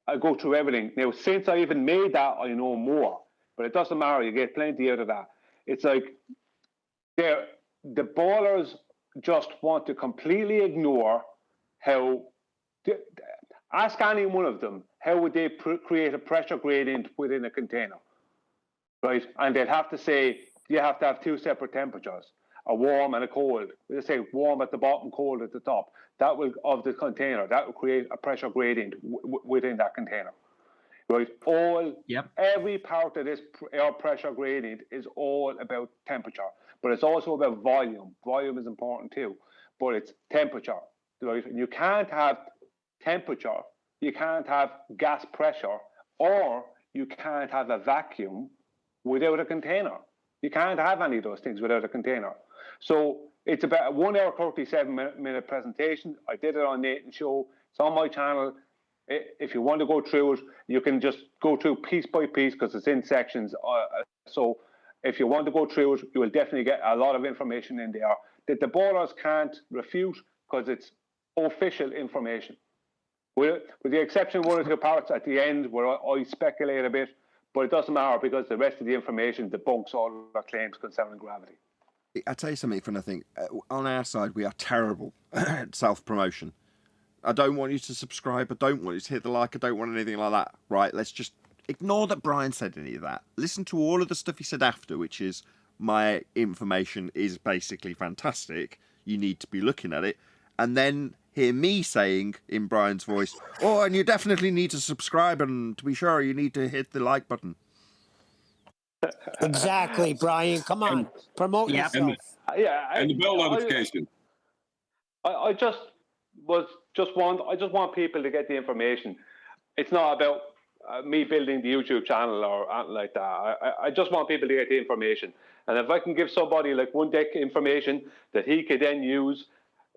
[SPEAKER 2] I go through everything. Now, since I even made that, I know more. But it doesn't matter. You get plenty out of that. It's like the ballers just want to completely ignore how... Ask any one of them, how would they create a pressure gradient within a container, right? And they'd have to say, you have to have two separate temperatures, a warm and a cold. They say warm at the bottom, cold at the top. That will, of the container, that will create a pressure gradient within that container, right? Every part of this air pressure gradient is all about temperature, but it's also about volume. Volume is important too, but it's temperature, right? And you can't have temperature, you can't have gas pressure, or you can't have a vacuum without a container. You can't have any of those things without a container. So it's about a 1 hour, 37-minute presentation. I did it on Nathan's show. It's on my channel. If you want to go through it, you can just go through piece by piece because it's in sections. So if you want to go through it, you will definitely get a lot of information in there that the ballers can't refute because it's official information. With the exception of one or two parts at the end where I speculate a bit, but it doesn't matter because the rest of the information debunks all our claims concerning gravity.
[SPEAKER 1] I'll tell you something, Finn, I think. On our side, we are terrible at self-promotion. I don't want you to subscribe. I don't want you to hit the like. I don't want anything like that. Right, let's just ignore that Brian said any of that. Listen to all of the stuff he said after, which is my information is basically fantastic. You need to be looking at it. And then hear me saying in Brian's voice, oh, and you definitely need to subscribe, and to be sure, you need to hit the like button.
[SPEAKER 7] Exactly, Brian. Come on, promote yourself.
[SPEAKER 8] And the bell notification.
[SPEAKER 2] I just I just want people to get the information. It's not about me building the YouTube channel or anything like that. I just want people to get the information. And if I can give somebody like one deck information that he could then use,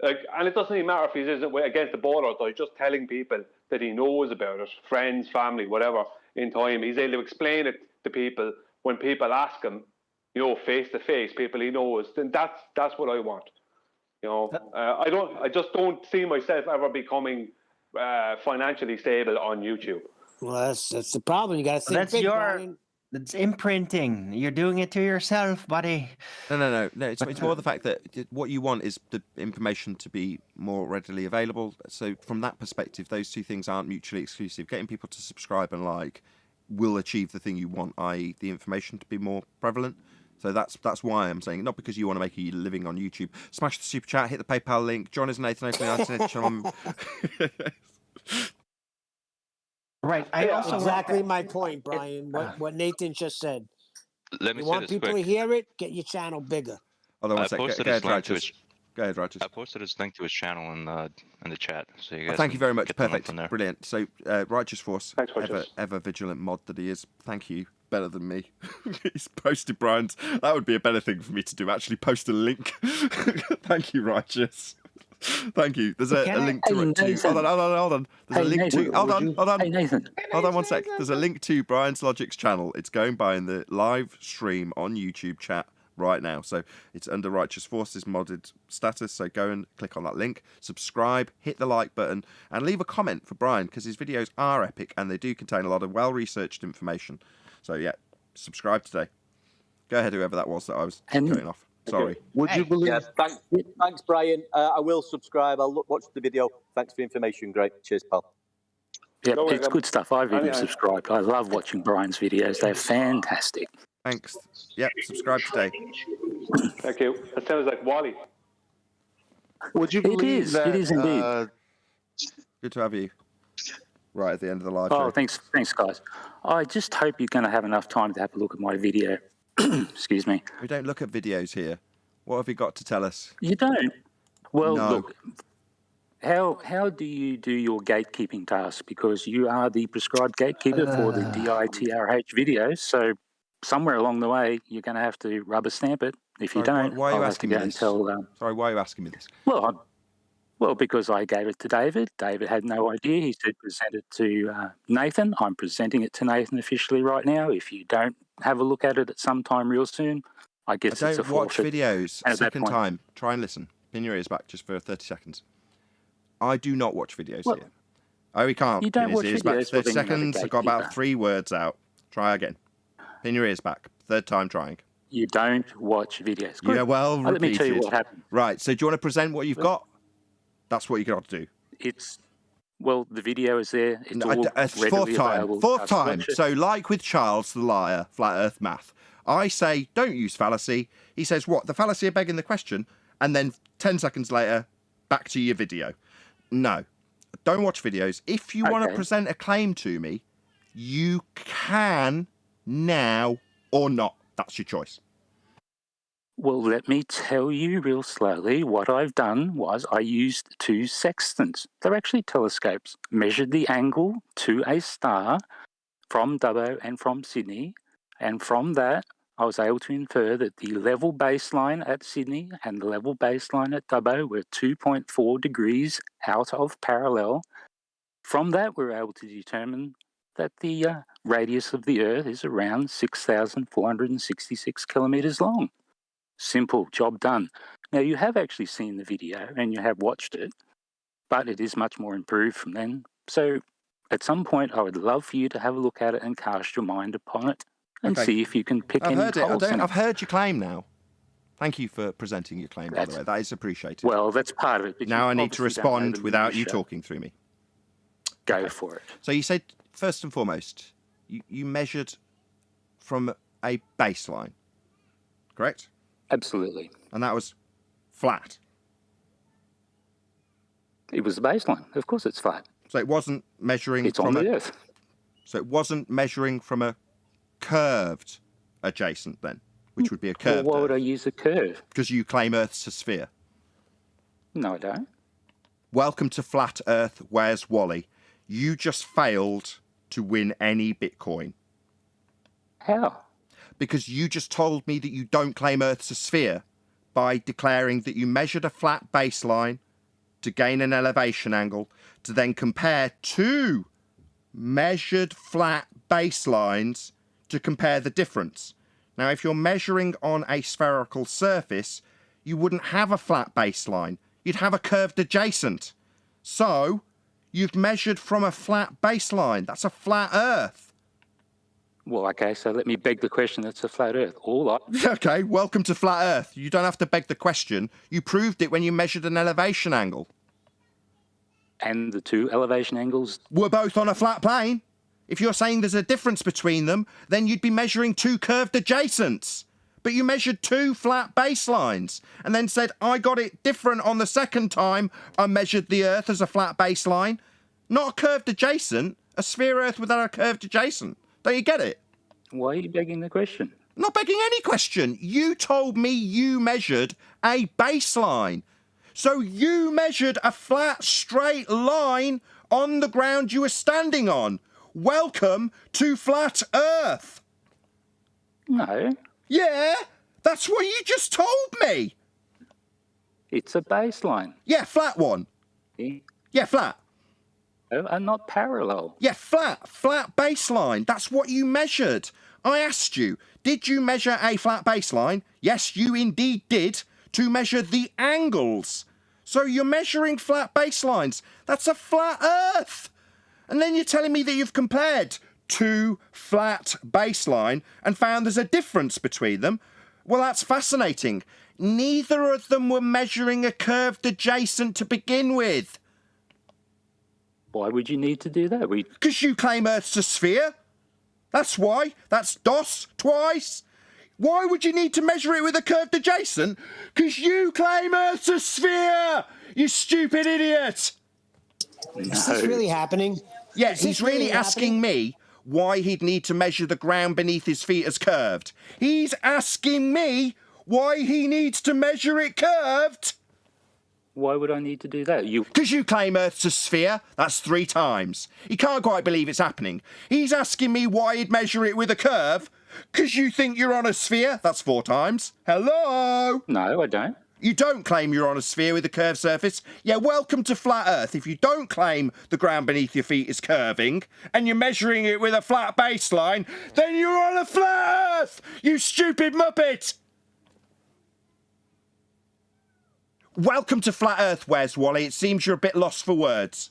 [SPEAKER 2] and it doesn't even matter if he isn't against the ball or not, just telling people that he knows about it, friends, family, whatever, in time. He's able to explain it to people when people ask him, face to face, people he knows. Then that's what I want. I just don't see myself ever becoming financially stable on YouTube.
[SPEAKER 7] Well, that's the problem. You got to think big, Brian.
[SPEAKER 4] That's imprinting. You're doing it to yourself, buddy.
[SPEAKER 1] No. It's more the fact that what you want is the information to be more readily available. So from that perspective, those two things aren't mutually exclusive. Getting people to subscribe and like will achieve the thing you want, i.e. the information to be more prevalent. So that's why I'm saying, not because you want to make a living on YouTube. Smash the super chat, hit the PayPal link. Join us, Nathan Oakley.
[SPEAKER 4] Right.
[SPEAKER 7] Exactly my point, Brian. What Nathan just said.
[SPEAKER 11] Let me
[SPEAKER 7] you
[SPEAKER 11] say
[SPEAKER 7] want
[SPEAKER 11] this
[SPEAKER 7] people
[SPEAKER 11] quick.
[SPEAKER 7] to hear it? Get your channel bigger.
[SPEAKER 1] Hold on one second. Go ahead, Righteous.
[SPEAKER 11] I posted his link to his channel in the chat, so you guys.
[SPEAKER 1] Thank you very much. Perfect.
[SPEAKER 11] From there.
[SPEAKER 1] Brilliant. So, Righteous Force, ever vigilant mod that he is. Thank you. Better than me. He's posted Brian's. That would be a better thing for me to do. Actually, post a link. Thank you, Righteous. Thank you. There's a link to it too. Hold on. There's a link to. Hold on.
[SPEAKER 12] Hey, Nathan.
[SPEAKER 1] Hold on one sec. There's a link to Brian's Logic's channel. It's going by in the live stream on YouTube chat right now. So it's under Righteous Forces modded status. So go and click on that link, subscribe, hit the like button, and leave a comment for Brian because his videos are epic and they do contain a lot of well-researched information. So yeah, subscribe today. Go ahead, whoever that was that I was cutting off. Sorry.
[SPEAKER 10] Would you believe? Yeah, thanks, Brian. I will subscribe. I'll watch the video. Thanks for the information. Great. Cheers, pal.
[SPEAKER 12] Yeah, it's good stuff. I've even subscribed. I love watching Brian's videos. They're fantastic.
[SPEAKER 1] Thanks. Yep, subscribe today.
[SPEAKER 2] Thank you. That sounds like Wally.
[SPEAKER 6] Would you believe that?
[SPEAKER 12] It is indeed.
[SPEAKER 1] Good to have you. Right at the end of the live
[SPEAKER 12] show.
[SPEAKER 1] Oh,
[SPEAKER 12] thanks, guys. I just hope you're going to have enough time to have a look at my video. Excuse me.
[SPEAKER 1] We don't look at videos here. What have you got to tell us?
[SPEAKER 12] You don't? Well,
[SPEAKER 1] no.
[SPEAKER 12] Look, how do you do your gatekeeping task? Because you are the prescribed gatekeeper for the DITRH videos. So somewhere along the way, you're going to have to rubber stamp it. If you don't,
[SPEAKER 1] why are you asking me this? Sorry, why are you asking me this?
[SPEAKER 12] Well, because I gave it to David. David had no idea. He said present it to Nathan. I'm presenting it to Nathan officially right now. If you don't have a look at it at some time real soon, I guess it's a forfeit.
[SPEAKER 1] I don't watch videos. Second time. Try and listen. Pin your ears back just for 30 seconds. I do not watch videos here. Oh, he can't.
[SPEAKER 12] You don't watch
[SPEAKER 1] videos back
[SPEAKER 12] videos.
[SPEAKER 1] 30 seconds. I got about 3 words out. Try again. Pin your ears back. Third time trying.
[SPEAKER 12] You don't watch videos. Good.
[SPEAKER 1] Yeah, well,
[SPEAKER 12] let me tell you what happened.
[SPEAKER 1] Right. So do you want to present what you've got? That's what you got to do.
[SPEAKER 12] The video is there. It's all
[SPEAKER 1] fourth time.
[SPEAKER 12] Available.
[SPEAKER 1] Fourth time. So like with Charles the liar, flat earth math. I say, don't use fallacy. He says, what? The fallacy are begging the question. And then 10 seconds later, back to your video. No, don't watch videos. If you want to present a claim to me, you can now or not. That's your choice.
[SPEAKER 12] Well, let me tell you real slowly. What I've done was I used 2 sextants. They're actually telescopes. Measured the angle to a star from Dubbo and from Sydney. And from that, I was able to infer that the level baseline at Sydney and the level baseline at Dubbo were 2.4 degrees out of parallel. From that, we were able to determine that the radius of the Earth is around 6,466 kilometres long. Simple, job done. Now, you have actually seen the video and you have watched it, but it is much more improved from then. So at some point, I would love for you to have a look at it and cast your mind upon it and see if you can pick any holes in it.
[SPEAKER 1] I've heard your claim now. Thank you for presenting your claim, by the way. That is appreciated.
[SPEAKER 12] Well, that's part of it.
[SPEAKER 1] Now I need to respond without you talking through me.
[SPEAKER 12] Go for it.
[SPEAKER 1] So you said, first and foremost, you measured from a baseline, correct?
[SPEAKER 12] Absolutely.
[SPEAKER 1] And that was flat.
[SPEAKER 12] It was the baseline. Of course it's flat.
[SPEAKER 1] So it wasn't measuring
[SPEAKER 12] from the Earth.
[SPEAKER 1] So it wasn't measuring from a curved adjacent then, which would be a curved.
[SPEAKER 12] Well, why would I use a curve?
[SPEAKER 1] Because you claim Earth's a sphere.
[SPEAKER 12] No, I don't.
[SPEAKER 1] Welcome to Flat Earth, where's Wally? You just failed to win any Bitcoin.
[SPEAKER 12] How?
[SPEAKER 1] Because you just told me that you don't claim Earth's a sphere by declaring that you measured a flat baseline to gain an elevation angle to then compare two measured flat baselines to compare the difference. Now, if you're measuring on a spherical surface, you wouldn't have a flat baseline. You'd have a curved adjacent. So, you've measured from a flat baseline. That's a flat Earth.
[SPEAKER 12] Well, okay, so let me beg the question, that's a flat Earth.
[SPEAKER 1] Okay, welcome to Flat Earth. You don't have to beg the question. You proved it when you measured an elevation angle.
[SPEAKER 12] And the two elevation angles?
[SPEAKER 1] Were both on a flat plane. If you're saying there's a difference between them, then you'd be measuring two curved adjacents. But you measured two flat baselines and then said, I got it different on the second time I measured the Earth as a flat baseline. Not a curved adjacent, a sphere Earth without a curved adjacent. Don't you get it?
[SPEAKER 12] Why are you begging the question?
[SPEAKER 1] I'm not begging any question. You told me you measured a baseline. So you measured a flat, straight line on the ground you were standing on. Welcome to Flat Earth.
[SPEAKER 12] No.
[SPEAKER 1] Yeah, that's what you just told me.
[SPEAKER 12] It's a baseline.
[SPEAKER 1] Yeah, flat one. Yeah, flat.
[SPEAKER 12] Oh, and not parallel.
[SPEAKER 1] Yeah, flat baseline. That's what you measured. I asked you, did you measure a flat baseline? Yes, you indeed did, to measure the angles. So you're measuring flat baselines. That's a flat Earth. And then you're telling me that you've compared two flat baseline and found there's a difference between them. Well, that's fascinating. Neither of them were measuring a curved adjacent to begin with.
[SPEAKER 12] Why would you need to do that?
[SPEAKER 1] Because you claim Earth's a sphere. That's why. That's DOS twice. Why would you need to measure it with a curved adjacent? Because you claim Earth's a sphere, you stupid idiot.
[SPEAKER 7] Is this really happening?
[SPEAKER 1] Yeah, he's really asking me why he'd need to measure the ground beneath his feet as curved. He's asking me why he needs to measure it curved.
[SPEAKER 12] Why would I need to do that?
[SPEAKER 1] Because you claim Earth's a sphere. That's 3 times. He can't quite believe it's happening. He's asking me why he'd measure it with a curve. Because you think you're on a sphere. That's 4 times. Hello?
[SPEAKER 12] No, I don't.
[SPEAKER 1] You don't claim you're on a sphere with a curved surface. Yeah, welcome to Flat Earth. If you don't claim the ground beneath your feet is curving and you're measuring it with a flat baseline, then you're on a flat Earth, you stupid muppet! Welcome to Flat Earth, where's Wally? It seems you're a bit lost for words.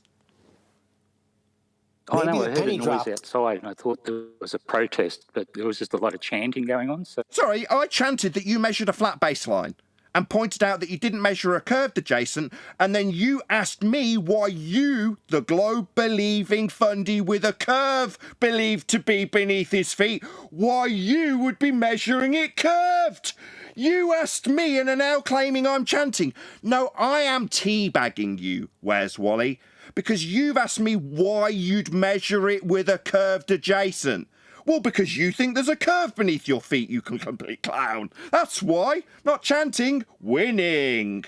[SPEAKER 12] Oh, no, I heard a noise outside and I thought there was a protest, but there was just a lot of chanting going on. So.
[SPEAKER 1] Sorry, I chanted that you measured a flat baseline and pointed out that you didn't measure a curved adjacent, and then you asked me why you, the globe-believing fundy with a curve believed to be beneath his feet, why you would be measuring it curved. You asked me and are now claiming I'm chanting. No, I am teabagging you, where's Wally? Because you've asked me why you'd measure it with a curved adjacent. Well, because you think there's a curve beneath your feet, you complete clown. That's why. Not chanting, winning.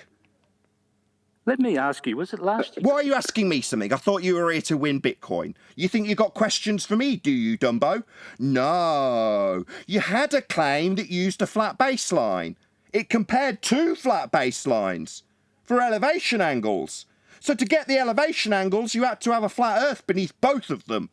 [SPEAKER 12] Let me ask you, was it last year?
[SPEAKER 1] Why are you asking me something? I thought you were here to win Bitcoin. You think you got questions for me, do you, Dumbo? No. You had a claim that used a flat baseline. It compared 2 flat baselines for elevation angles. So to get the elevation angles, you had to have a flat Earth beneath both of them.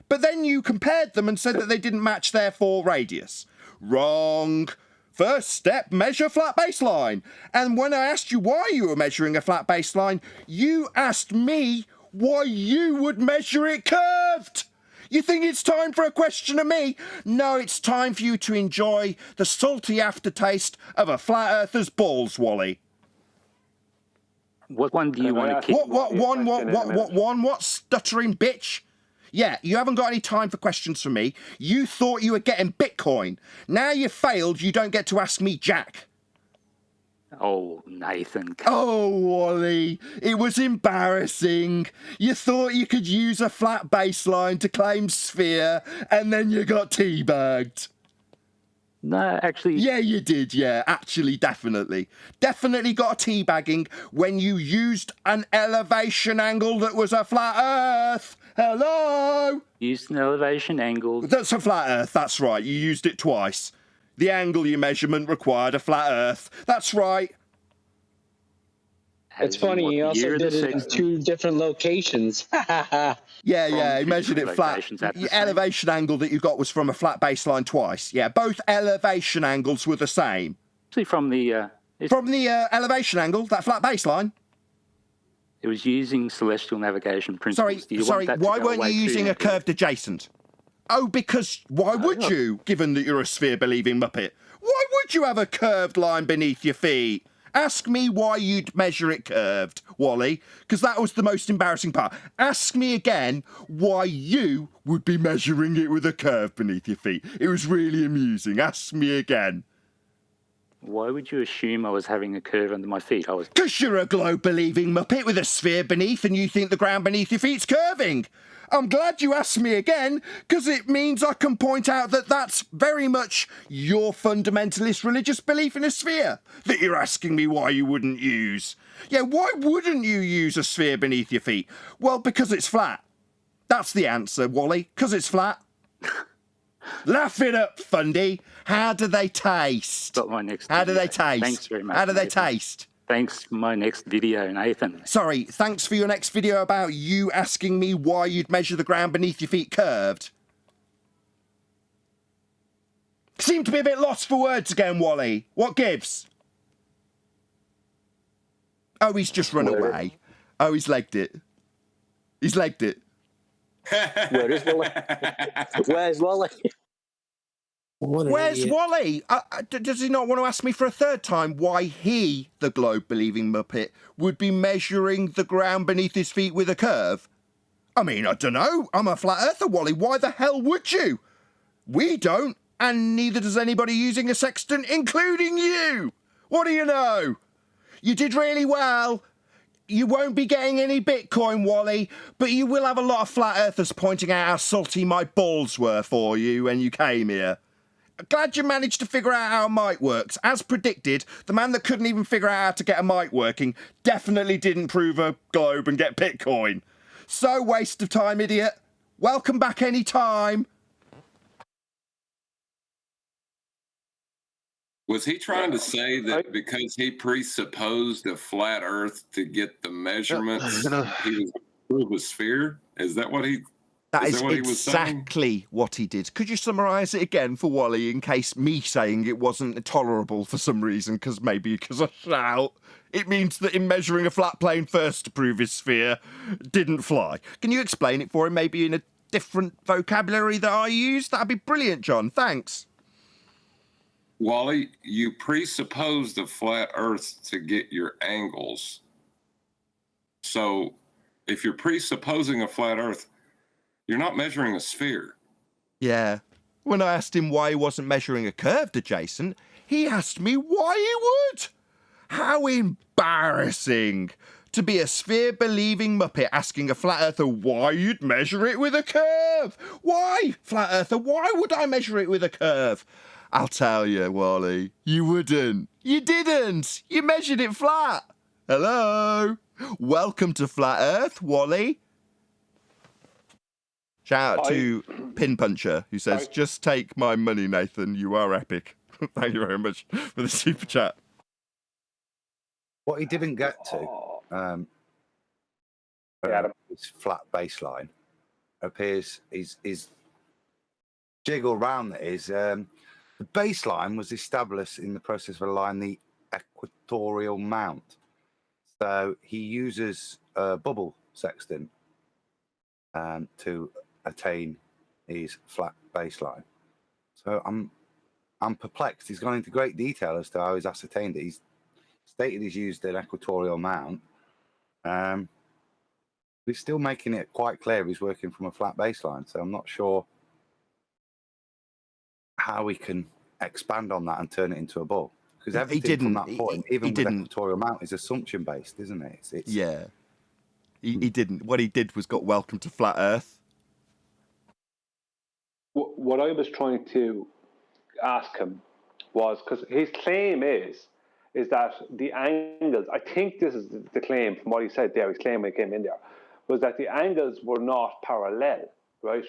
[SPEAKER 1] But then you compared them and said that they didn't match their 4 radius. Wrong. First step, measure flat baseline. And when I asked you why you were measuring a flat baseline, you asked me why you would measure it curved. You think it's time for a question of me? No, it's time for you to enjoy the salty aftertaste of a flat earther's balls, Wally.
[SPEAKER 12] What one do you want to keep?
[SPEAKER 1] What stuttering bitch? Yeah, you haven't got any time for questions from me. You thought you were getting Bitcoin. Now you failed, you don't get to ask me jack.
[SPEAKER 12] Oh, Nathan.
[SPEAKER 1] Oh, Wally, it was embarrassing. You thought you could use a flat baseline to claim sphere, and then you got teabagged.
[SPEAKER 12] No, actually...
[SPEAKER 1] Yeah, you did, yeah. Actually, definitely. Definitely got a teabagging when you used an elevation angle that was a flat Earth. Hello?
[SPEAKER 12] Used an elevation angle.
[SPEAKER 1] That's a flat Earth, that's right. You used it twice. The angle you measurement required a flat Earth. That's right.
[SPEAKER 13] It's funny, he also did it in 2 different locations.
[SPEAKER 1] Yeah, he measured it flat. The elevation angle that you got was from a flat baseline twice. Yeah, both elevation angles were the same.
[SPEAKER 12] Actually, from the
[SPEAKER 1] elevation angle, that flat baseline.
[SPEAKER 12] It was using celestial navigation principles.
[SPEAKER 1] Sorry, why weren't you using a curved adjacent? Oh, because why would you, given that you're a sphere-believing muppet? Why would you have a curved line beneath your feet? Ask me why you'd measure it curved, Wally, because that was the most embarrassing part. Ask me again why you would be measuring it with a curve beneath your feet. It was really amusing. Ask me again.
[SPEAKER 12] Why would you assume I was having a curve under my feet?
[SPEAKER 1] Because you're a globe-believing muppet with a sphere beneath and you think the ground beneath your feet's curving. I'm glad you asked me again, because it means I can point out that that's very much your fundamentalist religious belief in a sphere that you're asking me why you wouldn't use. Yeah, why wouldn't you use a sphere beneath your feet? Well, because it's flat. That's the answer, Wally, because it's flat. Laugh it up, Fundy. How do they taste?
[SPEAKER 12] Got my next
[SPEAKER 1] How do
[SPEAKER 12] video.
[SPEAKER 1] they taste?
[SPEAKER 12] Thanks very much.
[SPEAKER 1] How do they
[SPEAKER 12] Nathan.
[SPEAKER 1] taste?
[SPEAKER 12] Thanks for my next video, Nathan.
[SPEAKER 1] Sorry, thanks for your next video about you asking me why you'd measure the ground beneath your feet curved. Seem to be a bit lost for words again, Wally. What gives? Oh, he's just run away. Oh, he's legged it. He's legged it.
[SPEAKER 10] Where is Wally? Where's Wally?
[SPEAKER 1] Where's Wally? Does he not want to ask me for a third time why he, the globe-believing muppet, would be measuring the ground beneath his feet with a curve? I mean, I don't know. I'm a flat earther, Wally. Why the hell would you? We don't, and neither does anybody using a sextant, including you. What do you know? You did really well. You won't be getting any Bitcoin, Wally, but you will have a lot of flat earthers pointing out how salty my balls were for you when you came here. Glad you managed to figure out how a mic works. As predicted, the man that couldn't even figure out how to get a mic working definitely didn't prove a globe and get Bitcoin. So waste of time, idiot. Welcome back any time.
[SPEAKER 8] Was he trying to say that because he presupposed a flat Earth to get the measurements, he was prove a sphere? Is that what he?
[SPEAKER 1] That is
[SPEAKER 8] what he was saying?
[SPEAKER 1] exactly what he did. Could you summarise it again for Wally in case me saying it wasn't tolerable for some reason, because I shout? It means that in measuring a flat plane first to prove his sphere didn't fly. Can you explain it for him, maybe in a different vocabulary that I use? That'd be brilliant, John. Thanks.
[SPEAKER 8] Wally, you presupposed a flat Earth to get your angles. So if you're presupposing a flat Earth, you're not measuring a sphere.
[SPEAKER 1] Yeah. When I asked him why he wasn't measuring a curved adjacent, he asked me why he would. How embarrassing to be a sphere-believing muppet asking a flat earther why you'd measure it with a curve. Why, flat earther, why would I measure it with a curve? I'll tell you, Wally, you wouldn't. You didn't. You measured it flat. Hello. Welcome to Flat Earth, Wally. Shout out to Pin Puncher, who says, just take my money, Nathan. You are epic. Thank you very much for the super chat.
[SPEAKER 14] What he didn't get to, his flat baseline, appears his jiggle around that is the baseline was established in the process of aligning the equatorial mount. So he uses a bubble sextant to attain his flat baseline. So I'm perplexed. He's gone into great detail as to how he's ascertained it. He's stated he's used an equatorial mount. He's still making it quite clear he's working from a flat baseline. So I'm not sure how we can expand on that and turn it into a ball. Because everything from that point, even with equatorial mount, is assumption based, isn't it? It's
[SPEAKER 1] yeah. He didn't. What he did was got welcome to Flat Earth.
[SPEAKER 2] What I was trying to ask him was because his claim is that the angles, I think this is the claim from what he said there, his claim when he came in there, was that the angles were not parallel, right?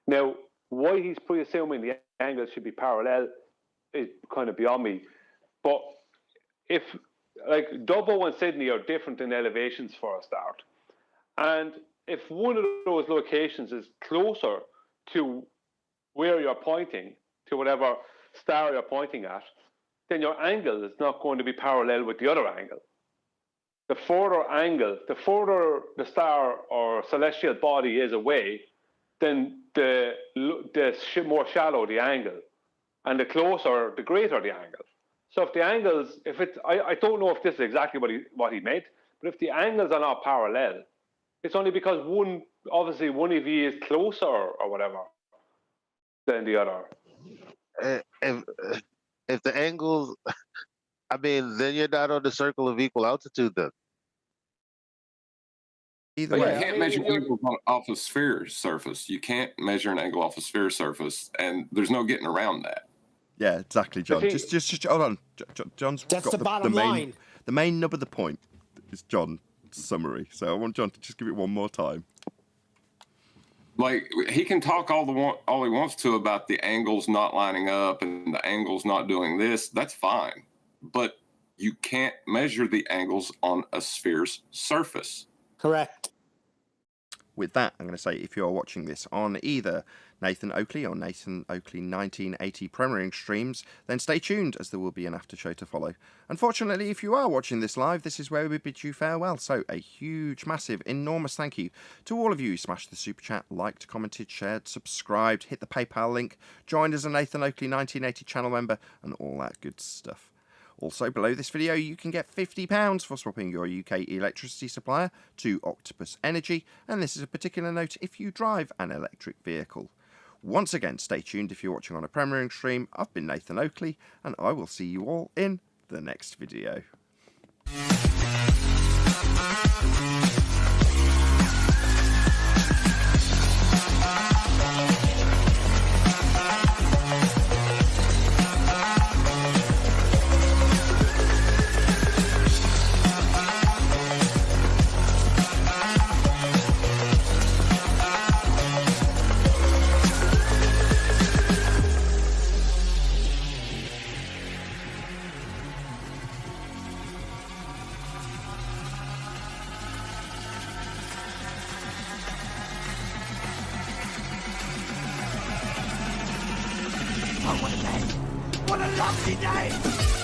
[SPEAKER 2] Now, why he's pre-assuming the angles should be parallel is kind of beyond me. But if, like, Dubbo and Sydney are different in elevations for a start, and if one of those locations is closer to where you're pointing, to whatever star you're pointing at, then your angle is not going to be parallel with the other angle. The further angle, the further the star or celestial body is away, then the more shallow the angle, and the closer, the greater the angle. So if the angles, if it's, I don't know if this is exactly what he meant, but if the angles are not parallel, it's only because obviously one of you is closer or whatever than the other.
[SPEAKER 6] If the angles, I mean, then you're not on the circle of equal altitude then.
[SPEAKER 8] Either way, you can't measure angles off a sphere surface. You can't measure an angle off a sphere surface, and there's no getting around that.
[SPEAKER 1] Yeah, exactly, John. Just hold on. John's
[SPEAKER 7] That's
[SPEAKER 1] got
[SPEAKER 7] the bottom line.
[SPEAKER 1] The main nub of the point is John's summary. So I want John to just give it one more time.
[SPEAKER 8] Like, he can talk all he wants to about the angles not lining up and the angles not doing this. That's fine. But you can't measure the angles on a sphere's surface.
[SPEAKER 7] Correct.
[SPEAKER 1] With that, I'm going to say if you're watching this on either Nathan Oakley or Nathan Oakley 1980 premiering streams, then stay tuned as there will be an after show to follow. Unfortunately, if you are watching this live, this is where we bid you farewell. So a huge, massive, enormous thank you to all of you who smashed the super chat, liked, commented, shared, subscribed, hit the PayPal link, joined as a Nathan Oakley 1980 channel member, and all that good stuff. Also, below this video, you can get £50 for swapping your UK electricity supplier to Octopus Energy, and this is a particular note if you drive an electric vehicle. Once again, stay tuned if you're watching on a premiering stream. I've been Nathan Oakley, and I will see you all in the next video.
[SPEAKER 15] What a lucky day!